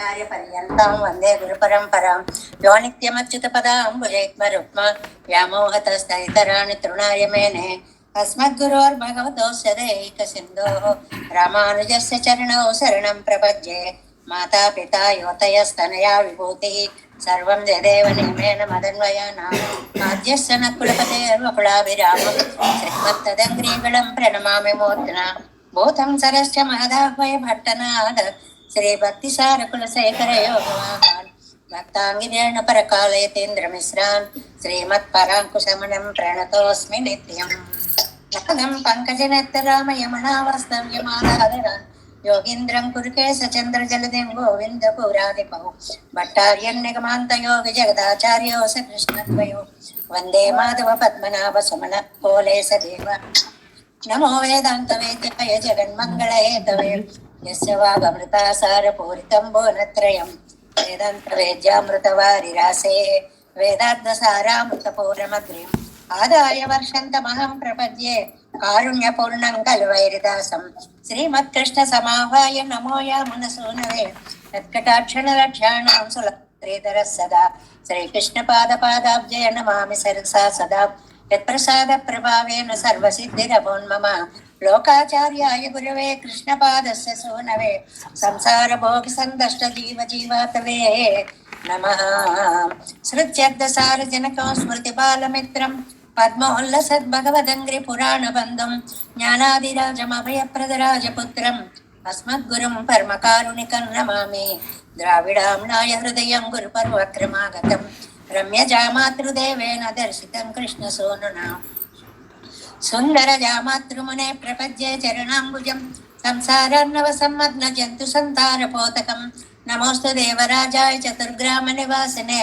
पर्यन्तां वन्दे गुरुपरम्परां यो नित्यमच्युतपदाम्बुजैक्मरुक्मा व्यामोहतस्तैतराणि तृणाय मेने अस्मद्गुरोर्भगवतोऽस्य दैकसिन्धोः रामानुजस्य चरणौ शरणं प्रपद्ये माता पिता युवतयस्तनया विभूतिः सर्वं यदेव नियमेन मदन्वयानाम् आद्यस्य न कुलपतेर्वकुलाभिरामं श्रीमत्तदङ्ग्रीगणं प्रणमामि मूर्ध्ना भूतं सरश्च महदाह्वय भट्टनाद श्री भक्तिसार कुलशेखर योगवाहान् भक्ताङ्गिरेण परकालयतीन्द्रमिश्रान् श्रीमत्पराङ्कुशमनं प्रणतोऽस्मि नित्यम् नागं पङ्कजनेत्ररामयमनावस्तव्यमालादरान् योगीन्द्रं कुरुकेशचन्द्रजलदिं गोविन्दपुरादिपौ भट्टार्यन्निगमान्तयोगिजगदाचार्योऽस कृष्णद्वयो वन्दे माधव पद्मनाभ सुमन कोले सदेव नमो वेदान्तवेद्याय जगन्मङ्गलहेतवे यस्य वागमृतासारपूरितं भुवनत्रयं वेदान्तवेद्यामृतवारिरासेः वेदार्थसारामृतपूर्णमग्रिम् आदाय वर्षन्तमहं प्रपद्ये कारुण्यपूर्णं कलवैरिदासं श्रीमत्कृष्णसमाह्वाय नमो यामुनसूनवे तत्कटाक्षणलक्ष्याणां सुलभश्रीधरः सदा श्रीकृष्णपादपादाब्जय नमामि सरसा सदा यत्प्रसादप्रभावेन सर्वसिद्धिरभोन्मम लोकाचार्याय गुरवे कृष्णपादस्य सूनवे संसारभोगसन्दष्टजीवजीवातवे नमः श्रुत्यर्थसारजनकं स्मृतिबालमित्रं पद्मोल्लसद्भगवदङ्घ्रिपुराणबन्धुं ज्ञानादिराजमभयप्रदराजपुत्रम् अस्मद्गुरुं परमकारुणिकं नमामि द्राविडाम्नाय हृदयं गुरुपर्वक्रमागतं रम्यजामातृदेवेन दर्शितं कृष्णसूनुना सुन्दरजामातृमुने प्रपद्ये चरणाम्बुजं संसारार्णवसम्मग्नजन्तु सन्तारपोतकं नमोऽस्तु देवराजाय चतुर्ग्रामनिवासिने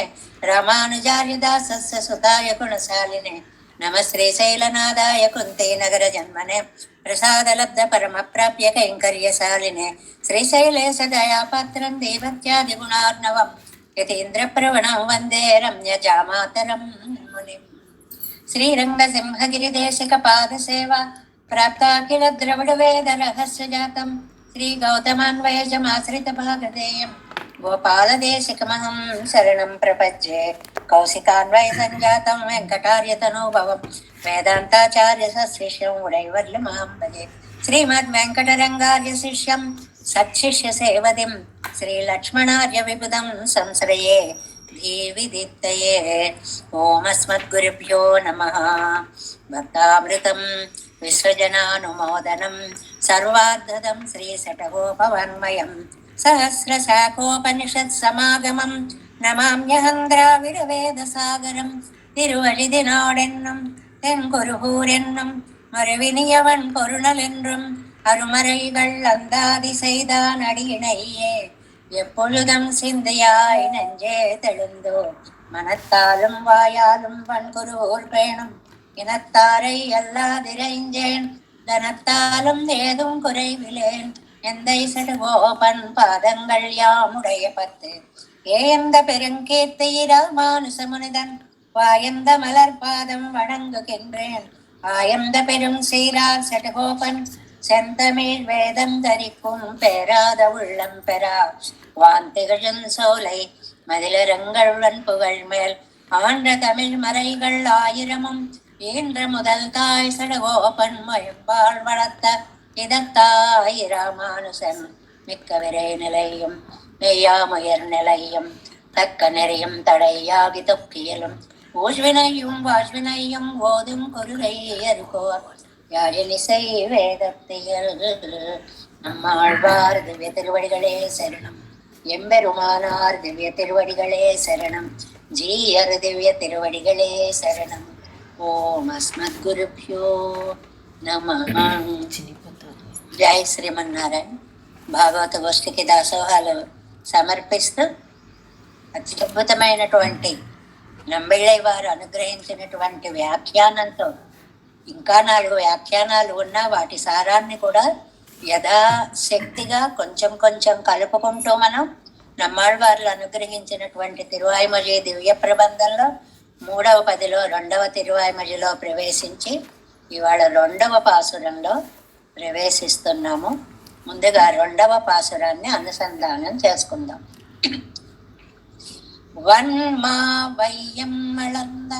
रामानुजार्यदासस्य सुताय गुणशालिने नमः श्रीशैलनादाय कुन्तीनगरजन्मने प्रसादलब्धपरमप्राप्य कैङ्कर्यशालिने श्रीशैलेश दयापात्रं देवत्यादिगुणार्णवं यतीन्द्रप्रवणं वन्दे रम्यजामातरं मुनिम् श्रीरङ्गसिंहगिरिदेशिकपादसेवा प्राप्ता किल द्रविडवेदरहस्यजातं श्रीगौतमान्वयजमाश्रितभागधेयं गोपालदेशिकमहं शरणं प्रपद्ये कौशिकान्वयसञ्जातं वेङ्कटार्यतनूभवं वेदान्ताचार्यशिष्यं उडैवर्यमां भजे श्रीमद्वेङ्कटरङ्गार्यशिष्यं सत्शिष्यसेवदिं श्रीलक्ष्मणार्यविबुधं संश्रये धीविदित्तये ओम अस्मद्गुरुभ्यो नमः भक्तामृतं विसृजनानुमोदनं सर्वार्धदं श्रीशतगोपवाङ्मयं सहस्रशाखोपनिषत्समागमं नमाम्यहं द्राविडवेदसागरं तिरुवழிதினாடென்னும் தென்குருகூரென்னும் மறுவினியவன் பொருணலென்றும் அருமறைகள் அந்தாதி செய்தான் அடியினையே எப்பொழுதும் சிந்தையாய் நெஞ்சே தெழுந்தோ மனத்தாலும் வாயாலும் வன்குருவோர் பேணும் இனத்தாரை அல்லாதிரைஞ்சேன் தனத்தாலும் ஏதும் குறைவிலேன் எந்தை சடுகோபன் பாதங்கள் யாமுடைய பத்து ஏந்த பெருங்கீர்த்தி ராமானுசமுனிதன் வாயந்த மலர் பாதம் வணங்குகின்றேன் ஆயந்த பெரும் சீரார் சடுகோபன் செந்தமிழ் வேதம் தரிக்கும் பேராத உள்ளம் பெறா வாந்திகழும் சோலை மதிலரங்கள் புகழ் மேல் ஆன்ற தமிழ் மறைகள் ஆயிரமும் ஈன்ற முதல் தாய் சடகோபன் மயம்பாள் வளர்த்த இதத்தாய் ராமானுசன் மிக்க விரை நிலையும் மெய்யாமுயர் நிலையும் தக்க நெறியும் தடையாகி தொக்கியலும் ஊழ்வினையும் வாழ்வினையும் ஓதும் குருகை அருகோர் யாழினிசை வேதத்தியல் நம்மாழ்வார் திவ்ய திருவடிகளே சரணம் எம்பெருமானார் திவ்ய திருவடிகளே சரணம் ஜீயர் திவ்ய திருவடிகளே சரணம் ஓம் அஸ்மத்குருभ्यो నమః జై శ్రీమన్నారాయణ భాగవత గోష్ఠికి దాసోహాలు సమర్పిస్తూ అత్యద్భుతమైనటువంటి నంబిళ్ళై వారు అనుగ్రహించినటువంటి వ్యాఖ్యానంతో ఇంకా 4 వ్యాఖ్యానాలు ఉన్నా వాటి సారాన్ని కూడా యథాశక్తిగా కొంచెం కొంచెం కలుపుకుంటూ మనం నమ్మాళ్వార్లు అనుగ్రహించినటువంటి తిరువాయిమొഴി దివ్య ప్రబంధంలో 3వ పదిలో 2వ తిరువాయిమొഴിలో ప్రవేశించి ఇవాళ 2వ పాసురంలో ప్రవేశిస్తున్నాము. ముందుగా 2వ పాసురాన్ని అనుసంధానం చేసుకుందాం. வன்மா வையம் அளந்த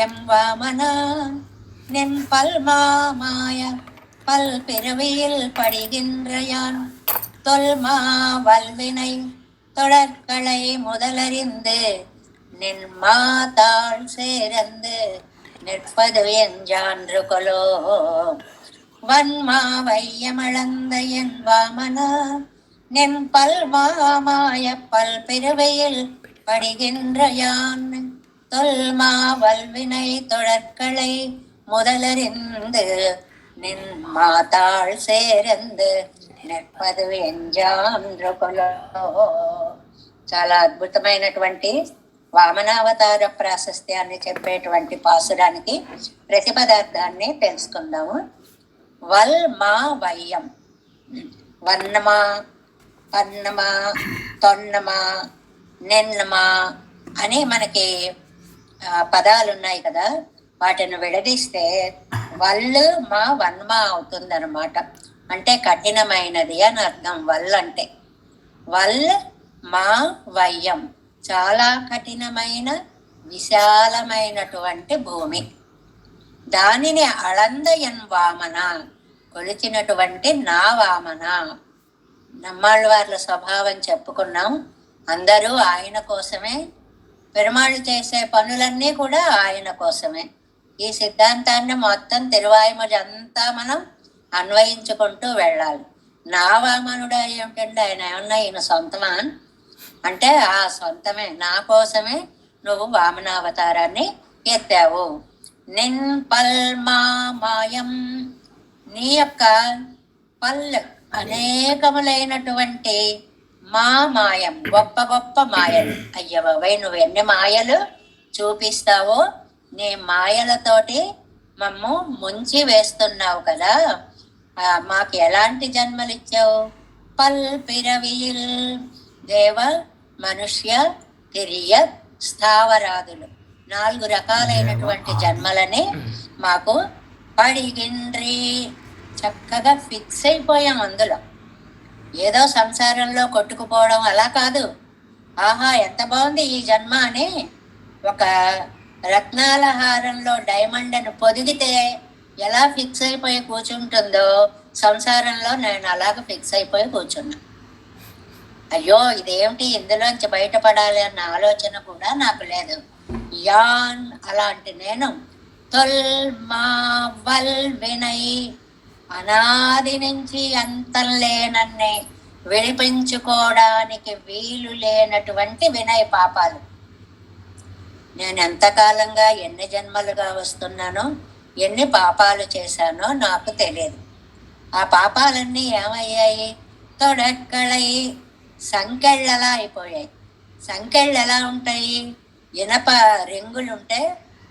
எம் வாமனா நின் பல்மாமாய பல் பிறவியில் படுகின்ற யான் தொல்மா வல்வினை தொடர்களை முதலறிந்து நின் மாதாள் சேர்ந்து நிற்பது என்றான்று கொலோ. வன்மா வையமளந்த என் வாமனா நின் பல்மாமாய பல் பிறவியில் படுகின்ற யான் தொல்மா வல்வினை தொடர்களை முதலறிந்து நின் மாதாள் சேர்ந்து నిற்பదు ఎంజాంధ్రుకులో. చాలా అద్భుతమైనటువంటి వామనావతార ప్రాశస్త్యాన్ని చెప్పేటువంటి పాసురానికి ప్రతిపదార్థాన్ని తెలుసుకుందాము. వల్ మా వయ్యం, వన్నమా, పన్నమా, తొన్నమా, నిన్నమా అని మనకి పదాలు ఉన్నాయి కదా. వాటిని విడదీస్తే వల్లు మా వన్మా అవుతుందన్నమాట. అంటే కఠినమైనది అని అర్థం. వల్ అంటే వల్ మా వయ్యం, చాలా కఠినమైన విశాలమైనటువంటి భూమి. దానిని అళందయన్ వామన, కొలిచినటువంటి నా వామన. నమ్మాళ్ళవార్ల స్వభావం చెప్పుకున్నాం. అందరూ ఆయన కోసమే, పెరుమాళ్ళు చేసే పనులన్నీ కూడా ఆయన కోసమే. ఈ సిద్ధాంతాన్ని మొత్తం తిరువాయిమొഴി అంతా మనం అన్వయించుకుంటూ వెళ్ళాలి. నా వామనుడు ఏమిటంటే ఆయన ఏమన్నా ఈయన సొంతమా అంటే ఆ సొంతమే, నా కోసమే నువ్వు వామనావతారాన్ని ఎత్తావు. నిన్ పల్మామాయం, నీ యొక్క పల్ అనేకములైనటువంటి మా మాయం, గొప్ప గొప్ప మాయలు. అయ్య బాబాయ్, నువ్వు ఎన్ని మాయలు చూపిస్తావో, నీ మాయలతోటి మమ్ము ముంచి వేస్తున్నావు కదా. మాకు ఎలాంటి జన్మలు ఇచ్చావు? పల్ పిరవిల్, దేవ మనుష్య తిరియ స్థావరాదులు, 4 రకాలైనటువంటి జన్మలని మాకు పడిగిండ్రి. చక్కగా ఫిక్స్ అయిపోయాం అందులో. ఏదో సంసారంలో కొట్టుకుపోవడం అలా కాదు. ఆహా ఎంత బాగుంది ఈ జన్మ అని ఒక రత్నాల హారంలో డైమండ్ అని పొదిగితే ఎలా ఫిక్స్ అయిపోయి కూర్చుంటుందో, సంసారంలో నేను అలాగ ఫిక్స్ అయిపోయి కూర్చున్నా. అయ్యో ఇదేమిటి, ఇందులోంచి బయటపడాలి అన్న ఆలోచన కూడా నాకు లేదు. యాన్, అలాంటి నేను తొల్ మా వల్ వినై, అనాది నుంచి అంతం లేనన్నే విడిపించుకోవడానికి వీలు లేనటువంటి వినయ పాపాలు. నేను ఎంతకాలంగా ఎన్ని జన్మలుగా వస్తున్నానో, ఎన్ని పాపాలు చేశానో నాకు తెలియదు. ఆ పాపాలన్నీ ఏమయ్యాయి? తొడక్కళై, సంకెళ్ళలా అయిపోయాయి. సంకెళ్ళు ఎలా ఉంటాయి? ఇనప రింగులు ఉంటే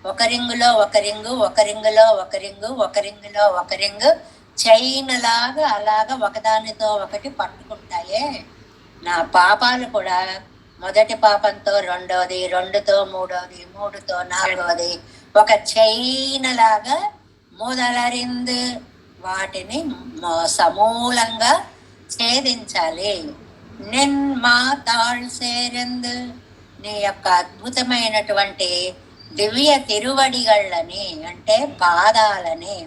ఒక రింగులో ఒక రింగు, ఒక రింగులో ఒక రింగు, ఒక రింగులో ఒక రింగు, చైన్ లాగా అలాగా ఒకదానితో ఒకటి పట్టుకుంటాయే. నా పాపాలు కూడా మొదటి పాపంతో రెండోది, రెండుతో మూడోది, మూడుతో నాలుగోది, ఒక చైన్ లాగా మొదలరింది. వాటిని సమూలంగా ఛేదించాలి. నిన్ మా తాళ్ సేరందు, నీ యొక్క అద్భుతమైనటువంటి దివ్య తిరువడిగళ్ళని అంటే పాదాలని,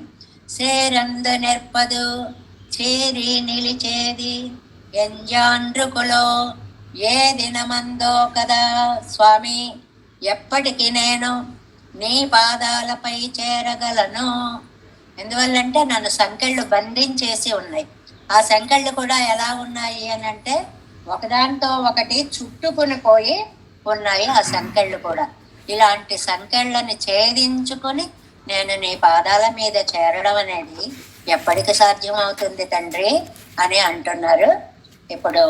సేరందు నెర్పదు చేరి నిలిచేది ఎంజాండ్రుకులో, ఏ దినమందో కదా స్వామి, ఎప్పటికీ నేను నీ పాదాలపై చేరగలను. ఎందువల్లంటే నన్ను సంకెళ్ళు బంధించేసి ఉన్నాయి. ఆ సంకెళ్ళు కూడా ఎలా ఉన్నాయి అని అంటే ఒకదానితో ఒకటి చుట్టుకుని పోయి ఉన్నాయి ఆ సంకెళ్ళు కూడా. ఇలాంటి సంకెళ్ళని ఛేదించుకొని నేను నీ పాదాల మీద చేరడం అనేది ఎప్పటికి సాధ్యం అవుతుంది తండ్రి అని అంటున్నారు. ఇప్పుడు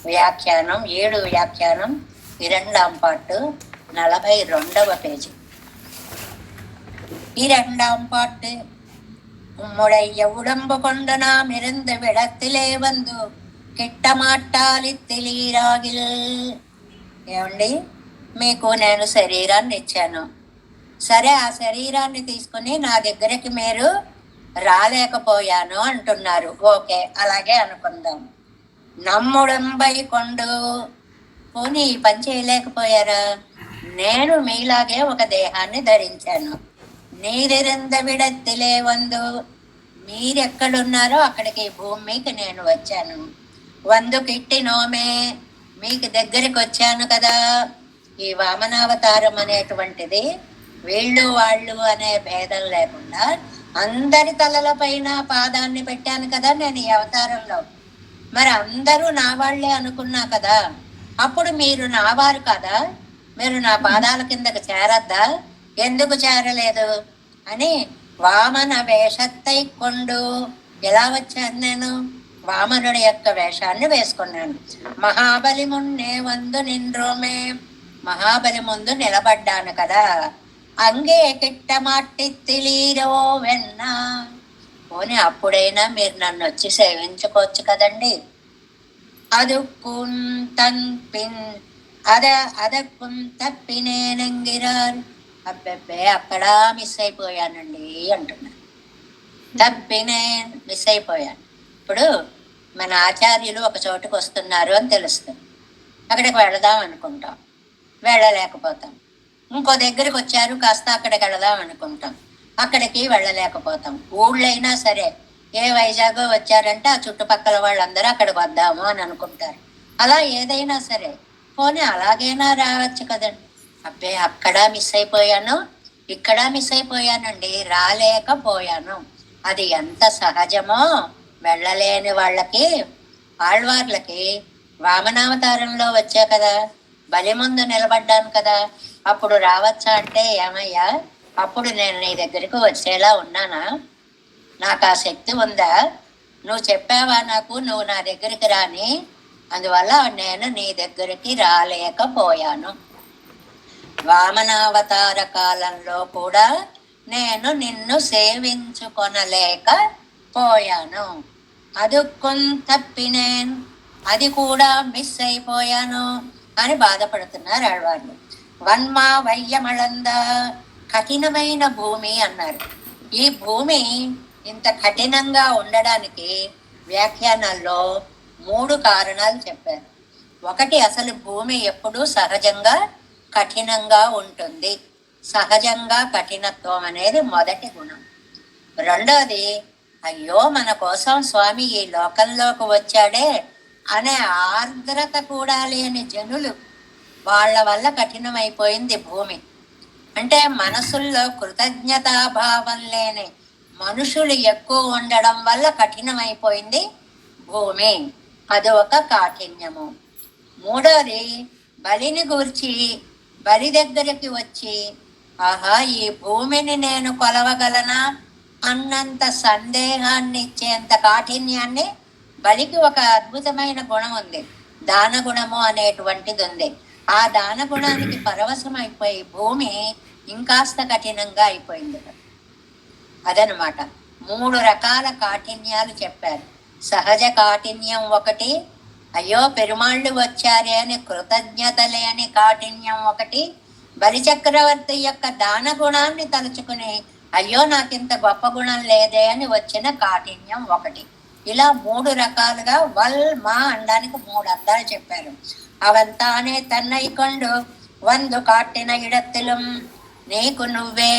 వ్యాఖ్యానం 7 వ్యాఖ్యానం 2వ పార్ట్ 42వ పేజీ. 2వ பாட்டு. உம்முடைய உடம்பு கொண்டு நாம் இருந்து விடத்திலே வந்து కిట్టమాట్టాలి తెలియరాగిల్. ఏమండి, మీకు నేను శరీరాన్ని ఇచ్చాను, సరే ఆ శరీరాన్ని తీసుకుని నా దగ్గరికి మీరు రాలేకపోయాను అంటున్నారు. ఓకే, అలాగే అనుకుందాం. నమ్ముడంబై కొండు, పోనీ ఈ పని చేయలేకపోయారా? నేను మీలాగే ఒక దేహాన్ని ధరించాను. నీరిరంద విడత్తిలే వందు, మీరెక్కడున్నారో అక్కడికి భూమికి నేను వచ్చాను. వందు కిట్టి నోమే, మీకు దగ్గరికి వచ్చాను కదా. ఈ వామనావతారం అనేటువంటిది వీళ్ళు వాళ్ళు అనే భేదం లేకుండా అందరి తలల పైన పాదాన్ని పెట్టాను కదా నేను ఈ అవతారంలో. మరి అందరూ నా వాళ్లే అనుకున్నా కదా, అప్పుడు మీరు నా వారు కదా, మీరు నా పాదాల కిందకు చేరద్దా? ఎందుకు చేరలేదు అని వామన వేషత్తై కొండు. ఎలా వచ్చాను నేను? వామనుడి యొక్క వేషాన్ని వేసుకున్నాను. మహాబలి మున్నే వందు నిండ్రోమే, మహాబలి ముందు నిలబడ్డాను కదా. అంగే కిట్టమాట్టి తిలీరో వెన్న, పోనీ అప్పుడైనా మీరు నన్ను వచ్చి సేవించుకోవచ్చు కదండి. அதுக்கும் தன் பின் అదక్కుం తప్పినేనంగిరారు. అబ్బెబ్బే అక్కడ మిస్ అయిపోయానండి అంటున్నాను. తప్పినే మిస్ అయిపోయాను. ఇప్పుడు మన ఆచార్యులు ఒక చోటుకు వస్తున్నారు అని తెలుస్తుంది, అక్కడికి వెళదాం అనుకుంటాం, వెళ్ళలేకపోతాం. ఇంకో దగ్గరికి వచ్చారు, కాస్త అక్కడికి వెళదాం అనుకుంటాం, అక్కడికి వెళ్ళలేకపోతాం. ఊళ్ళైనా సరే, ఏ వైజాగ్ వచ్చారంటే ఆ చుట్టుపక్కల వాళ్ళందరూ అక్కడికి వద్దాము అని అనుకుంటారు. అలా ఏదైనా సరే పోనీ అలాగైనా రావచ్చు కదండి. అబ్బే అక్కడ మిస్ అయిపోయాను, ఇక్కడ మిస్ అయిపోయానండి, రాలేకపోయాను. అది ఎంత సహజమో వెళ్ళలేని వాళ్ళకి, ఆళ్వార్లకి. వామనావతారంలో వచ్చా కదా, బలి ముందు నిలబడ్డాను కదా, అప్పుడు రావచ్చా అంటే ఏమయ్యా, అప్పుడు నేను నీ దగ్గరికి వచ్చేలా ఉన్నానా? నాకు ఆ శక్తి ఉందా? నువ్వు చెప్పావా నాకు నువ్వు నా దగ్గరికి రాని? అందువల్ల నేను నీ దగ్గరికి రాలేకపోయాను. వామనావతార కాలంలో కూడా నేను నిన్ను సేవించుకొనలేకపోయాను. తప్పినేన్, అది కూడా మిస్ అయిపోయాను అని బాధపడుతున్నారు ఆళ్వార్లు. వన్మా వయ్యమళంద, కఠినమైన భూమి అన్నారు. ఈ భూమి ఇంత కఠినంగా ఉండడానికి వ్యాఖ్యానాల్లో 3 కారణాలు చెప్పారు. ఒకటి, అసలు భూమి ఎప్పుడూ సహజంగా కఠినంగా ఉంటుంది. సహజంగా కఠినత్వం అనేది మొదటి గుణం. రెండోది, అయ్యో మన కోసం స్వామి ఈ లోకంలోకి వచ్చాడే అనే ఆర్ద్రత కూడా లేని జనులు, వాళ్ళ వల్ల కఠినమైపోయింది భూమి. అంటే మనసుల్లో కృతజ్ఞతాభావం లేని మనుషులు ఎక్కువ ఉండడం వల్ల కఠినమైపోయింది భూమి. అది ఒక కాఠిన్యము. మూడోది, బలిని గూర్చి బలి దగ్గరికి వచ్చి ఆహా ఈ భూమిని నేను కొలవగలనా అన్నంత సందేహాన్ని ఇచ్చేంత కాఠిన్యాన్ని బలికి ఒక అద్భుతమైన గుణం ఉంది, దాన గుణము అనేటువంటిది ఉంది. ఆ దాన గుణానికి పరవశం అయిపోయి భూమి ఇంకాస్త కఠినంగా అయిపోయింది. అదనమాట 3 రకాల కాఠిన్యాలు చెప్పారు. సహజ కాఠిన్యం ఒకటి, అయ్యో పెరుమాళ్ళు వచ్చారే అని కృతజ్ఞత లేని కాఠిన్యం ఒకటి, బలిచక్రవర్తి యొక్క దాన గుణాన్ని తలుచుకుని అయ్యో నాకింత గొప్ప గుణం లేదే అని వచ్చిన కాఠిన్యం ఒకటి. ఇలా 3 రకాలుగా వల్ మా అనడానికి 3 అర్థాలు చెప్పారు. అవంతానే తన్నైకొండు వందు కాటిన ఇడత్తిలం, నీకు నువ్వే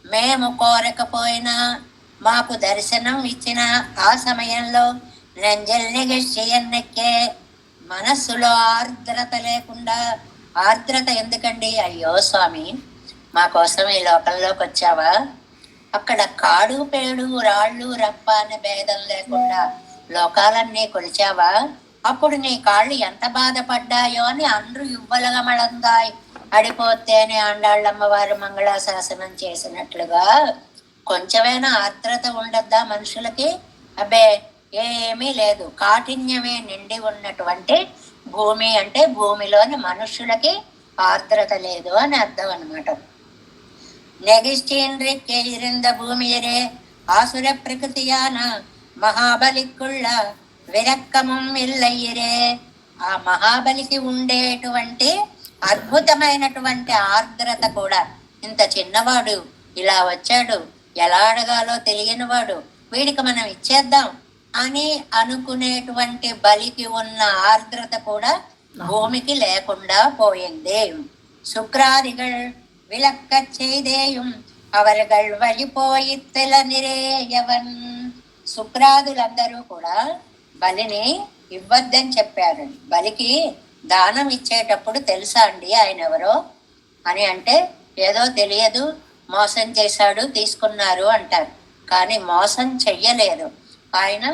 మేము కోరకపోయినా మాకు దర్శనం ఇచ్చిన ఆ సమయంలో నెంజల్నిగెన్నెక్కే, మనస్సులో ఆర్ద్రత లేకుండా. ఆర్ద్రత ఎందుకండి? అయ్యో స్వామి మా కోసం ఈ లోకంలోకి వచ్చావా, అక్కడ కాడు పేడు రాళ్ళు రప్ప అనే భేదం లేకుండా లోకాలన్నీ కొలిచావా, అప్పుడు నీ కాళ్ళు ఎంత బాధపడ్డాయో అని అండ్రు ఇవ్వలగమళందాయ్ అడిపోతేనే ఆండాళ్ళమ్మవారు మంగళాశాసనం చేసినట్లుగా కొంచెమైనా ఆర్ద్రత ఉండద్దా మనుషులకి? అబ్బే ఏమీ లేదు, కాఠిన్యమే నిండి ఉన్నటువంటి భూమి అంటే భూమిలోని మనుషులకి ఆర్ద్రత లేదు అని అర్థం అనమాట. నెగిస్టిండ్రిక్కే ఇరింద భూమియరే ఆసుర ప్రకృతియాన మహాబలిక్కుళ్ళ విరక్కమం ఇల్లయ్యరే. ఆ మహాబలికి ఉండేటువంటి అద్భుతమైనటువంటి ఆర్ద్రత కూడా, ఇంత చిన్నవాడు ఇలా వచ్చాడు, ఎలా అడగాలో తెలియనివాడు, వీడికి మనం ఇచ్చేద్దాం అని అనుకునేటువంటి బలికి ఉన్న ఆర్ద్రత కూడా ഭൂമിക്ക് లేకుండా പോయింది. ശുക്രാദികൾ വിളക്കச் ചെയ്തേയും അവர்கள் వలిపోయి నిరేయవన్. శుక్రాదులందరూ కూడా బలిని ఇవ్వద్దని చెప్పారు. బలికి దానం ఇచ్చేటప్పుడు తెలుసా అండి ఆయన ఎవరో అని అంటే ఏదో తెలియదు, మోసం చేశాడు తీసుకున్నారు అంటారు. కానీ మోసం చెయ్యలేదు ఆయన.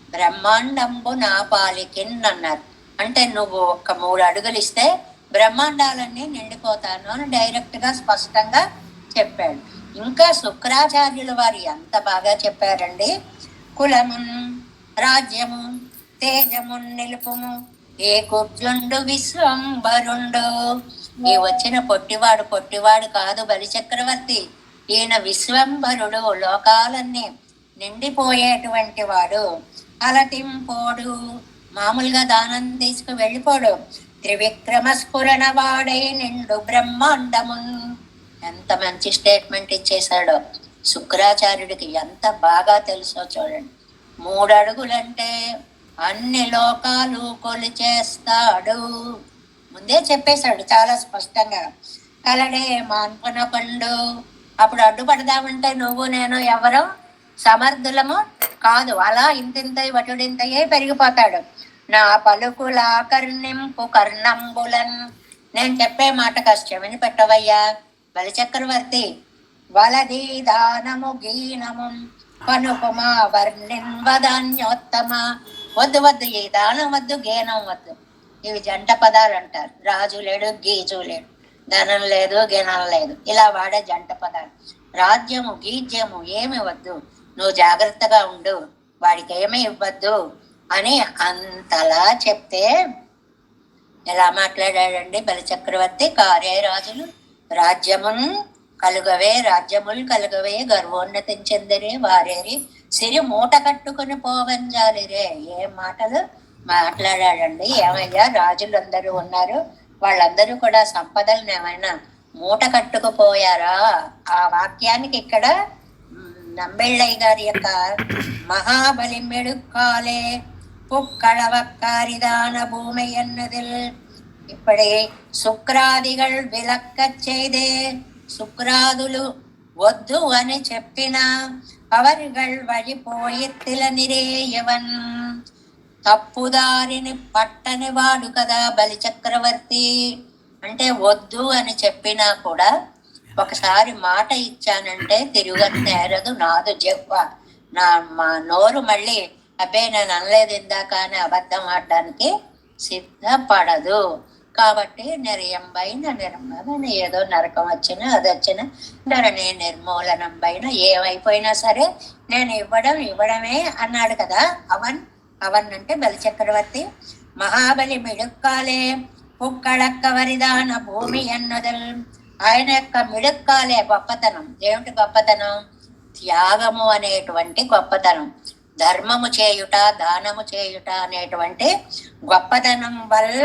బ్రహ్మాండంబు నా పాలికిన్ అన్నారు. అంటే నువ్వు ఒక 3 అడుగులు ఇస్తే బ్రహ్మాండాలన్నీ నిండిపోతాను అని డైరెక్ట్ గా స్పష్టంగా చెప్పాడు. ఇంకా శుక్రాచార్యులు వారు ఎంత బాగా చెప్పారండి. కులమున్ రాజ్యము తేజమున్ నిలుపుము ఏ కుర్జుండు విశ్వంబరుండు. ఈ వచ్చిన పొట్టివాడు కాదు బలిచక్రవర్తి. ఈయన విశ్వంబరుడు, లోకాలన్నీ నిండిపోయేటువంటి వాడు. అలతింపోడు, మామూలుగా దానం తీసుకు వెళ్ళిపోడు. త్రివిక్రమ స్ఫురణ వాడై నిండు బ్రహ్మాండమున్. ఎంత మంచి స్టేట్మెంట్ ఇచ్చేశాడో. శుక్రాచార్యుడికి ఎంత బాగా తెలుసో చూడండి. 3 అడుగులంటే అన్ని లోకాలు కొలిచేస్తాడు. ముందే చెప్పేశాడు చాలా స్పష్టంగా. కలడే మాన్పున పండు. అప్పుడు అడ్డుపడదామంటే నువ్వు నేను ఎవరో సమర్థులము కాదు. అలా ఇంతింతై వటుడింతయే పెరిగిపోతాడు. నా పలుకుల కర్ణింపు కర్ణంబులన్. నేను చెప్పే మాట కష్టమని పెట్టవయ్యా బలిచక్రవర్తి. వలది దానము గీనము కనుపమా వర్ణిన్వదాన్యోత్తమ. వద్దు ఈ దానం వద్దు, గీనం వద్దు. ఇవి జంట పదాలు అంటారు. రాజు లేడు, గీజు లేడు, ధనం లేదు, గినం లేదు, ఇలా వాడే జంట పదాలు. రాజ్యము గీజ్యము ఏమి వద్దు, నువ్వు జాగ్రత్తగా ఉండు, వాడికి ఏమీ ఇవ్వద్దు అని అంతలా చెప్తే ఎలా మాట్లాడాడండి బలిచక్రవర్తి. కారే రాజులు రాజ్యమున్ కలుగవే, రాజ్యములు కలుగవే, గర్వోన్నతిని చెందరే వారేరి సిరి మూట కట్టుకుని పోవంజాలిరే. ఏం మాటలు మాట్లాడాడండి. ఏమయ్యా రాజులందరూ ఉన్నారు, వాళ్ళందరూ కూడా సంపదలను ఏమైనా మూట కట్టుకుపోయారా? ఆ వాక్యానికి ఇక్కడ నంబెళ్ళయ్య గారి యొక్క మహాబలి మెడుక్కాలే పుక్కళవక్కారిదాన భూమి ఎన్నదిల్. ఇప్పుడే శుక్రాదిകൾ విలక్కச் செய்தே. శుక్రాదులు వద్దు అని చెప్పిన అవరిగల్ వడిపోయి నిరేయవన్. తప్పుదారిని పట్టని వాడు కదా బలిచక్రవర్తి. అంటే వద్దు అని చెప్పినా కూడా ఒకసారి మాట ఇచ్చానంటే తిరుగనేరదు నాదు జవ్వ. మా నోరు మళ్ళీ అబ్బే నేను అనలేదు ఇందాక అని అబద్ధం ఆడడానికి సిద్ధపడదు. కాబట్టి నిర్యం పైన నిర్మూలన, ఏదో నరకం వచ్చినా అది వచ్చినా ధరణి నిర్మూలనం పైన ఏమైపోయినా సరే నేను ఇవ్వడమే అన్నాడు కదా. అవన్ అంటే బలిచక్రవర్తి. మహాబలి మిడుక్కాలే పుక్కళక్క వరిదాన భూమి అన్నదల్. ఆయన యొక్క మిడుక్కాలే గొప్పతనం. ఏమిటి గొప్పతనం? త్యాగము అనేటువంటి గొప్పతనం, ధర్మము చేయుట, దానము చేయుట అనేటువంటి గొప్పతనం వల్ల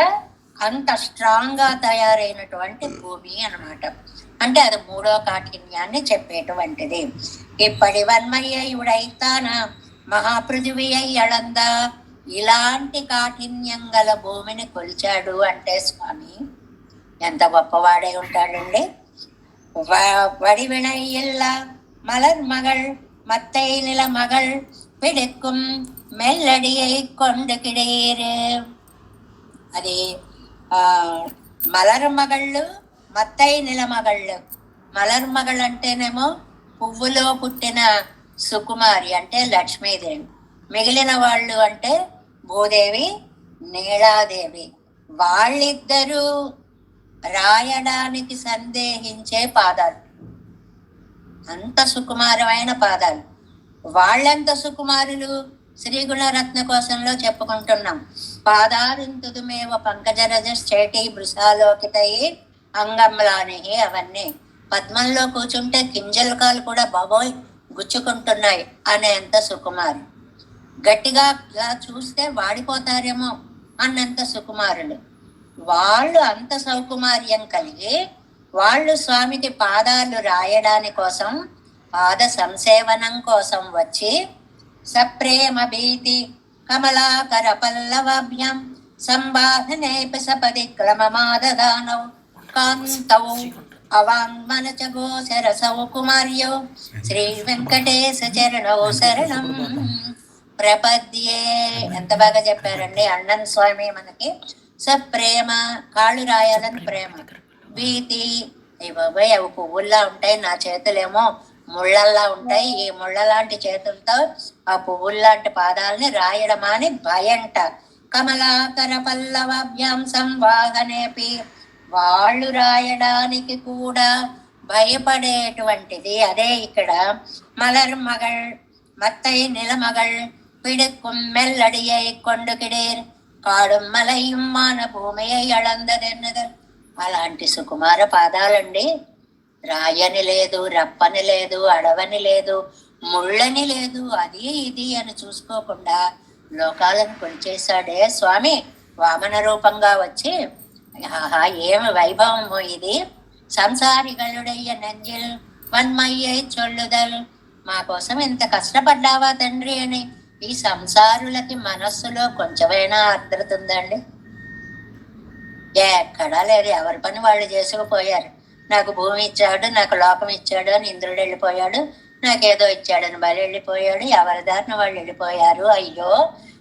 అంత స్ట్రాంగ్ గా తయారైనటువంటి భూమి అన్నమాట. అంటే అది 3వ కాఠిన్యాన్ని చెప్పేటువంటిది. ఇప్పటి వన్మయ్య ఇవిడైతాన మహాపృథివీ అళంద. ఇలాంటి కాఠిన్యం గల భూమిని కొలిచాడు అంటే స్వామి ఎంత గొప్పవాడే ఉంటాడండి. వడివిణయ్యల్ల మలర్ మగళ్ మత్తై నిల మగళ్ పిడెక్కుం మెల్లడియై కొండు కిడేరు. అది మలర్ మగళ్ళు, మత్తై నిలమగళ్ళు. మలర్ మగళ్ళు అంటేనేమో పువ్వులో పుట్టిన సుకుమారి అంటే లక్ష్మీదేవి. మిగిలిన వాళ్ళు అంటే భూదేవి, నీలాదేవి. వాళ్ళిద్దరూ రాయడానికి సందేహించే పాదాలు, అంత సుకుమారమైన పాదాలు. వాళ్ళంత సుకుమారులు శ్రీగుణరత్న కోశంలో చెప్పుకుంటున్నాం. పాదారుంతుదుమేవ పంకజరజ చేటి బృషాలోకితై అంగంలాని. అవన్నీ పద్మంలో కూర్చుంటే కింజలకాలు కూడా బాబోయ్ గుచ్చుకుంటున్నాయి అనేంత సుకుమారు. గట్టిగా చూస్తే వాడిపోతారేమో అన్నంత సుకుమారులు. వాళ్ళు అంత సౌకుమార్యం కలిగి వాళ్ళు స్వామికి పాదాలు రాయడాని కోసం, పాద సంసేవనం కోసం వచ్చి సప్రేమ భీతి కమలాకర పల్లవాభ్యం సంబాధనేపి సపది క్రమమాదదానౌ కాంతౌ అవాంగ్మనచగో సరసౌ కుమార్యౌ శ్రీ వెంకటేశ చరణౌ శరణం ప్రపద్యే. ఎంత బాగా చెప్పారండి అన్నన్ స్వామి మనకి. సప్రేమ, కాళ్ళు రాయాలని ప్రేమ. భీతి, ఈ బాబాయ్ అవి పువ్వుల్లా ఉంటాయి, నా చేతులేమో ముళ్ళల్లా ఉంటాయి, ఈ ముళ్ళ లాంటి చేతులతో ఆ పువ్వుల్లాంటి పాదాలని రాయడమా అని భయంట. కమలాకర పల్లవాభ్యాం సంవాహనేపి, వాళ్ళు రాయడానికి కూడా భయపడేటువంటిది. అదే ఇక్కడ మలర్ మగళ్ మత్తై నిలమగళ్ పిడుక్కుం మెల్లడియై కొండుకిడేర్ కాடும் మలயும் மான భూమియై అళందదెన్నదల్. అలాంటి సుకుమార పాదాలండి. రాయని లేదు, రప్పని లేదు, అడవని లేదు, ముళ్ళని లేదు, అది ఇది అని చూసుకోకుండా లోకాలను కొలిచేశాడే స్వామి వామన రూపంగా వచ్చి. ఆహా, ఏమి వైభవము ఇది! సంసారిగలుడయ్య నంజిల్ వన్మయ్యై చొల్లుదల్. మా కోసం ఇంత కష్టపడ్డావా తండ్రి అని ఈ సంసారులకి మనస్సులో కొంచెమైనా ఆర్ద్రత ఉందండి? ఎక్కడా లేదు. ఎవరి పని వాళ్ళు చేసుకుపోయారు. నాకు భూమి ఇచ్చాడు, నాకు లోకం ఇచ్చాడు అని ఇంద్రుడు వెళ్ళిపోయాడు, నాకేదో ఇచ్చాడని బలి వెళ్ళిపోయాడు, ఎవరి దారిన వాళ్ళు వెళ్ళిపోయారు. అయ్యో,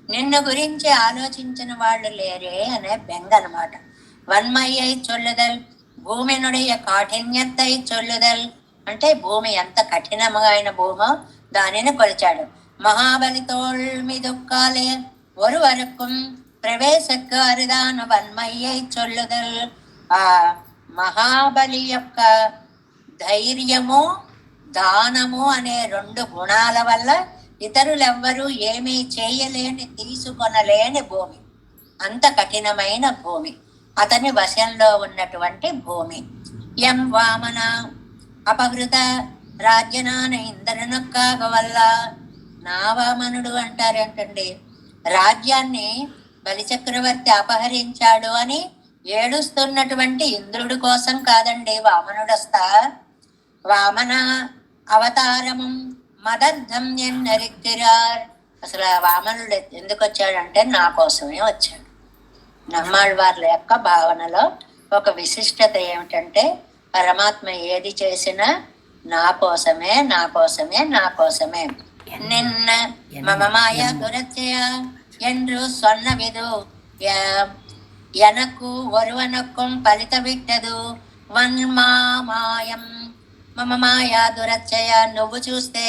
నిన్ను గురించి ఆలోచించిన వాళ్ళు లేరే అనే బెంగ అనమాట. వన్మయ్యై చొల్లుదల్ భూమినుடைய కాఠిన్యత్తై చొల్లుదల్ అంటే భూమి ఎంత కఠినమైన భూమో దానిని కొలిచాడు. మహాబలి తోల్ మీదొక్కాలే ఒరువరకుం ప్రవేశకు అరుదాన వన్మయ్యై చొల్లుదల్. ఆ మహాబలి యొక్క ధైర్యము, దానము అనే 2 గుణాల వల్ల ఇతరులెవ్వరూ ఏమీ చేయలేని, తీసుకొనలేని భూమి, అంత కఠినమైన భూమి, అతని వశంలో ఉన్నటువంటి భూమి. ఎం వామన అపహృత రాజ్యనాన ఇంద్రనొక్కాగ వల్ల. నా వామనుడు అంటారేంటండి? రాజ్యాన్ని బలిచక్రవర్తి అపహరించాడు అని ఏడుస్తున్నటువంటి ఇంద్రుడి కోసం కాదండి వామనుడస్తా. వామన అవతారము మదర్థం ఎన్నరిక్కిరార్. అసలు వామనుడు ఎందుకు వచ్చాడంటే నా కోసమే వచ్చాడు. నమ్మాళ్ళవార్ల యొక్క భావనలో ఒక విశిష్టత ఏమిటంటే పరమాత్మ ఏది చేసినా నా కోసమే, నా కోసమే, నా కోసమే. నిన్న మమ మాయ దురత్యయ என்று சொன்னவிது எனக்கு ஒருவனுக்கும் பலித்த விட்டదు వన్మామాయం. మమ మాయా దురత్యయ. నువ్వు చూస్తే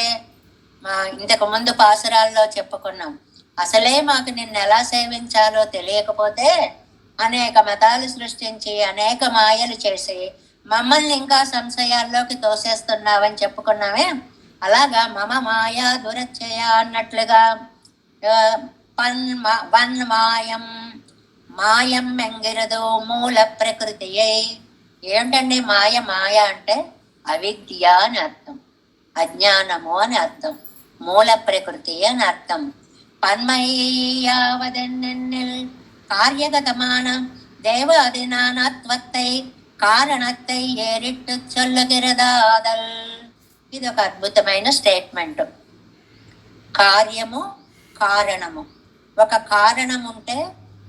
ఇంతకు ముందు పాసురాల్లో చెప్పుకున్నాం, అసలే మాకు నిన్ను ఎలా సేవించాలో తెలియకపోతే అనేక మతాలు సృష్టించి అనేక మాయలు చేసి మమ్మల్ని ఇంకా సంశయాల్లోకి తోసేస్తున్నావని చెప్పుకున్నామే. అలాగా మమ మాయా దురత్యయ అన్నట్లుగా వన్మాయం. మాయం ఎంగిరదు మూల ప్రకృతి. ఏమిటండి మాయ? మాయ అంటే అవిద్య అని అర్థం, అజ్ఞానము అని అర్థం, మూల ప్రకృతి అని అర్థం. பன்மையாவதென்னில் காரியகதமான தேவ அதிநானத்வத்தை కారణத்தை ఏరిట్టు చొల్లుగిరదాదల్. ఇది ఒక అద్భుతమైన స్టేట్మెంట్. కార్యము, కారణము. ఒక కారణం ఉంటే